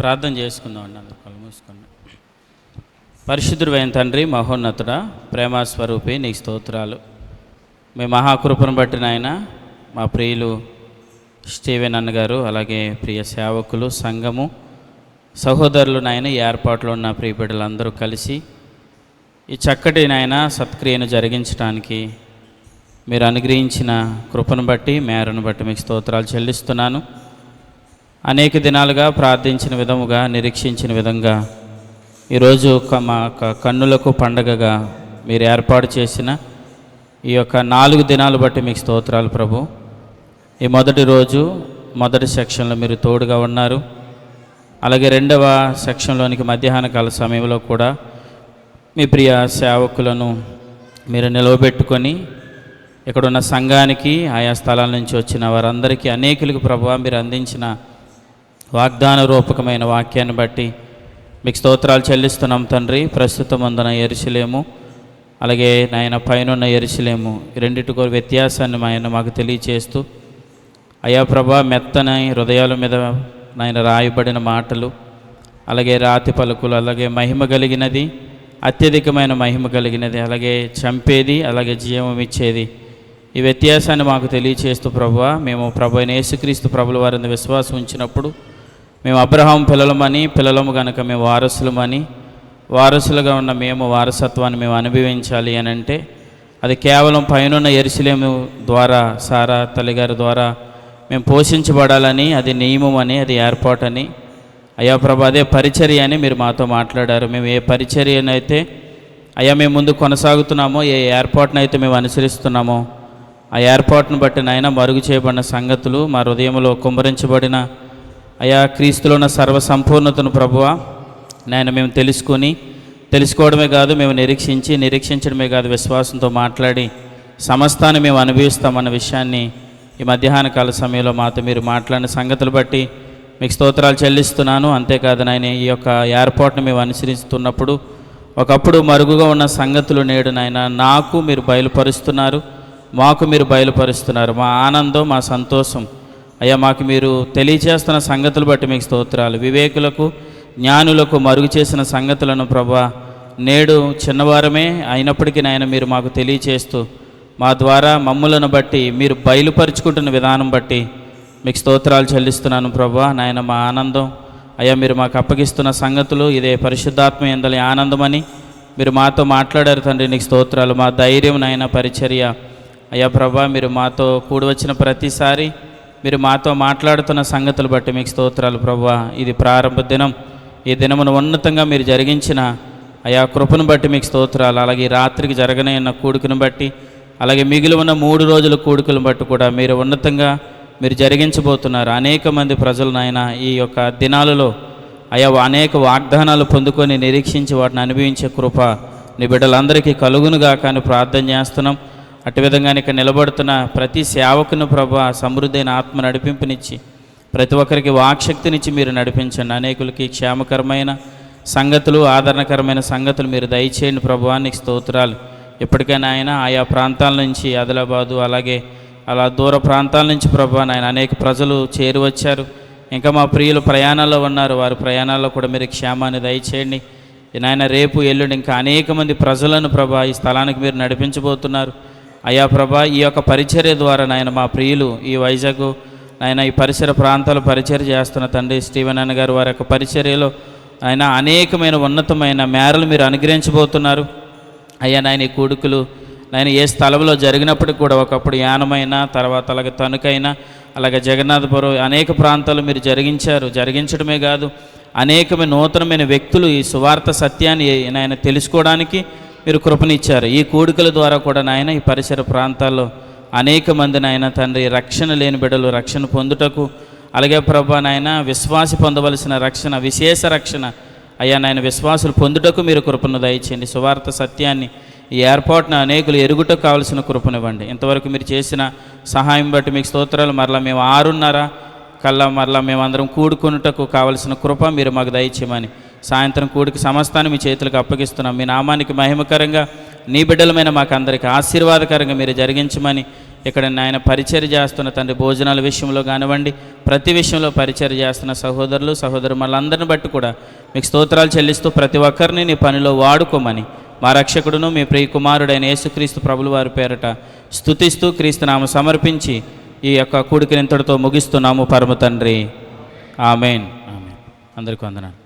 ప్రార్థన చేసుకుందాం అండి. అందరూ కళ్ళు మూసుకున్నాం. పరిశుద్ధుడైన తండ్రి, మహోన్నతుడా, ప్రేమస్వరూపి, నీకు స్తోత్రాలు. మీ మహాకృపను బట్టి నాయన మా ప్రియులు స్టీవెన్ అన్నగారు, అలాగే ప్రియ సేవకులు, సంఘము, సహోదరులు నాయన ఈ ఏర్పాట్లో ఉన్న ప్రియ బిడ్డలందరూ కలిసి ఈ చక్కటి నాయన సత్క్రియను జరిగించడానికి మీరు అనుగ్రహించిన కృపను బట్టి, మేరను బట్టి మీకు స్తోత్రాలు చెల్లిస్తున్నాను. అనేక దినాలుగా ప్రార్థించిన విధముగా, నిరీక్షించిన విధంగా ఈరోజు మా కన్నులకు పండగగా మీరు ఏర్పాటు చేసిన ఈ యొక్క 4 దినాలు బట్టి మీకు స్తోత్రాలు ప్రభు. ఈ మొదటి రోజు మొదటి సెక్షన్లో మీరు తోడుగా ఉన్నారు. అలాగే 2వ సెక్షన్లోనికి మధ్యాహ్న కాల సమయంలో కూడా మీ ప్రియ సేవకులను మీరు నిలవబెట్టుకొని ఇక్కడున్న సంఘానికి, ఆయా స్థలాల నుంచి వచ్చిన వారందరికీ అనేకులకు ప్రభువా మీరు అందించిన వాగ్దాన రూపకమైన వాక్యాన్ని బట్టి మీకు స్తోత్రాలు చెల్లిస్తున్నాం తండ్రి. ప్రస్తుతం అందున యెరూషలేము, అలాగే నాయన పైనున్న యెరూషలేము, ఈ రెండింటికి వ్యత్యాసాన్ని ఆయన మాకు తెలియచేస్తూ, అయా ప్రభా మెత్తని హృదయాల మీద నాయన రాయబడిన మాటలు, అలాగే రాతి పలుకులు, అలాగే మహిమ కలిగినది, అత్యధికమైన మహిమ కలిగినది, అలాగే చంపేది, అలాగే జీవం ఇచ్చేది, ఈ వ్యత్యాసాన్ని మాకు తెలియచేస్తూ ప్రభువా మేము ప్రభు అయిన యేసుక్రీస్తు ప్రభుల వారిని విశ్వాసం ఉంచినప్పుడు మేము అబ్రహాం పిల్లలము కనుక మేము వారసులమని, వారసులుగా ఉన్న మేము వారసత్వాన్ని మేము అనుభవించాలి అని అంటే అది కేవలం పైనున్న యెరూషలేము ద్వారా, సారా తల్లిగారి ద్వారా మేము పోషించబడాలని, అది నియమం అని, అది ఏర్పాటని, అయ్యా ప్రభా అదే పరిచర్య అని మీరు మాతో మాట్లాడారు. మేము ఏ పరిచర్యనైతే అయ్యా మేము ముందు కొనసాగుతున్నామో, ఏ ఏర్పాటునైతే మేము అనుసరిస్తున్నామో ఆ ఏర్పాటును బట్టి నాయన మరుగు చేయబడిన సంగతులు మా హృదయంలో కుమ్మరించబడిన అయా క్రీస్తులో ఉన్న సర్వసంపూర్ణతను ప్రభువా నాయన మేము తెలుసుకోవడమే కాదు, మేము నిరీక్షించడమే కాదు, విశ్వాసంతో మాట్లాడి సమస్తాన్ని మేము అనుభవిస్తామన్న విషయాన్ని ఈ మధ్యాహ్న కాల సమయంలో మాతో మీరు మాట్లాడిన సంగతులు బట్టి మీకు స్తోత్రాలు చెల్లిస్తున్నాను. అంతేకాదు నాయన ఈ యొక్క ఏర్పాటును మేము అనుసరిస్తున్నప్పుడు ఒకప్పుడు మరుగుగా ఉన్న సంగతులు నేడు నాయన నాకు మీరు బయలుపరుస్తున్నారు, మాకు మీరు బయలుపరుస్తున్నారు. మా ఆనందం, మా సంతోషం అయ్యా మాకు మీరు తెలియచేస్తున్న సంగతులు బట్టి మీకు స్తోత్రాలు. వివేకులకు, జ్ఞానులకు మరుగు చేసిన సంగతులను ప్రభా నేడు చిన్నవారమే అయినప్పటికీ నాయన మీరు మాకు తెలియచేస్తూ మా ద్వారా మమ్ములను బట్టి మీరు బయలుపరుచుకుంటున్న విధానం బట్టి మీకు స్తోత్రాలు చెల్లిస్తున్నాను ప్రభా. నాయన మా ఆనందం అయ్యా మీరు మాకు అప్పగిస్తున్న సంగతులు ఇదే పరిశుద్ధాత్మ యందలి ఆనందమని మీరు మాతో మాట్లాడారు తండ్రి, నీకు స్తోత్రాలు. మా ధైర్యం నాయన పరిచర్య అయ్యా ప్రభా మీరు మాతో కూడి వచ్చిన ప్రతిసారి మీరు మాతో మాట్లాడుతున్న సంగతులు బట్టి మీకు స్తోత్రాలు ప్రభువా. ఇది ప్రారంభ దినం, ఈ దినమును ఉన్నతంగా మీరు జరిగించిన అయా కృపను బట్టి మీకు స్తోత్రాలు. అలాగే రాత్రికి జరగనన్న కూడుకును బట్టి అలాగే మిగిలి ఉన్న 3 రోజుల కూడికలను బట్టి కూడా మీరు ఉన్నతంగా మీరు జరిగించబోతున్నారు. అనేక మంది ప్రజలు నాయన ఈ యొక్క దినాలలో అయా అనేక వాగ్దానాలు పొందుకొని నిరీక్షించి వాటిని అనుభవించే కృప నీ బిడ్డలందరికీ కలుగునుగా కానీ ప్రార్థన చేస్తున్నాం. అటు విధంగానే ఇక్కడ నిలబడుతున్న ప్రతి సేవకును ప్రభు సమృద్ధైన ఆత్మ నడిపింపునిచ్చి ప్రతి ఒక్కరికి వాక్శక్తినిచ్చి మీరు నడిపించండి. అనేకులకి క్షేమకరమైన సంగతులు, ఆదరణకరమైన సంగతులు మీరు దయచేయండి ప్రభువానికి స్తోత్రాలు. ఎప్పటికైనా ఆయన ఆయా ప్రాంతాల నుంచి ఆదిలాబాదు అలాగే అలా దూర ప్రాంతాల నుంచి ప్రభు నాయన అనేక ప్రజలు చేరి వచ్చారు. ఇంకా మా ప్రియులు ప్రయాణాల్లో ఉన్నారు. వారి ప్రయాణాల్లో కూడా మీరు క్షేమాన్ని దయచేయండి నాయన. రేపు ఎల్లుండి ఇంకా అనేక మంది ప్రజలను ప్రభా ఈ స్థలానికి మీరు నడిపించబోతున్నారు. అయా ప్రభా ఈ యొక్క పరిచర్య ద్వారా నాయన మా ప్రియులు ఈ వైజాగ్ నాయన ఈ పరిసర ప్రాంతాలు పరిచర్య చేస్తున్న తండ్రి స్టీవెన్ అన్న గారు వారి యొక్క పరిచర్యలో ఆయన అనేకమైన ఉన్నతమైన మేరలు మీరు అనుగ్రహించబోతున్నారు. అయ్యా నాయన ఈ కూడుకులు నాయన ఏ స్థలంలో జరిగినప్పటికీ కూడా ఒకప్పుడు యానమైనా తర్వాత అలాగే తణుకైనా అలాగే జగన్నాథపురం అనేక ప్రాంతాలు మీరు జరిగించడమే కాదు అనేకమైన నూతనమైన వ్యక్తులు ఈ సువార్త సత్యాన్ని నాయన తెలుసుకోవడానికి మీరు కృపనిచ్చారు. ఈ కూడికల ద్వారా కూడా నాయన ఈ పరిసర ప్రాంతాల్లో అనేక మంది నాయన తండ్రి రక్షణ లేని బిడ్డలు రక్షణ పొందుటకు అలాగే ప్రభా నాయన విశ్వాసి పొందవలసిన రక్షణ విశేష రక్షణ అయ్యా నాయన విశ్వాసులు పొందుటకు మీరు కృపను దయచేయండి. సువార్త సత్యాన్ని ఈ ఏర్పాటున అనేకులు ఎరుగుటకు కావలసిన కృపనివ్వండి. ఇంతవరకు మీరు చేసిన సహాయం బట్టి మీకు స్తోత్రాలు. మరలా మేము 6:30 కల్లా మరలా మేమందరం కూడుకున్నటకు కావలసిన కృప మీరు మాకు దయచేయమని సాయంత్రం కూడికి సమస్తాన్ని మీ చేతులకు అప్పగిస్తున్నాం. మీ నామానికి మహిమకరంగా నీ బిడ్డలమైన మాకు అందరికీ ఆశీర్వాదకరంగా మీరు జరిగించమని ఇక్కడ నాయన పరిచర్య చేస్తున్న తండ్రి భోజనాల విషయంలో కానివ్వండి ప్రతి విషయంలో పరిచర్య చేస్తున్న సహోదరులు సహోదరులందరిని బట్టి కూడా మీకు స్తోత్రాలు చెల్లిస్తూ ప్రతి ఒక్కరిని నీ పనిలో వాడుకోమని మా రక్షకుడును మీ ప్రియ కుమారుడైన యేసుక్రీస్తు ప్రభుల వారి పేరట స్తుతిస్తూ క్రీస్తునామ సమర్పించి ఈ యొక్క కూడికని ఇంతటితో ముగిస్తున్నాము పరమ తండ్రి. ఆమెన్. అందరికీ వందనాలు.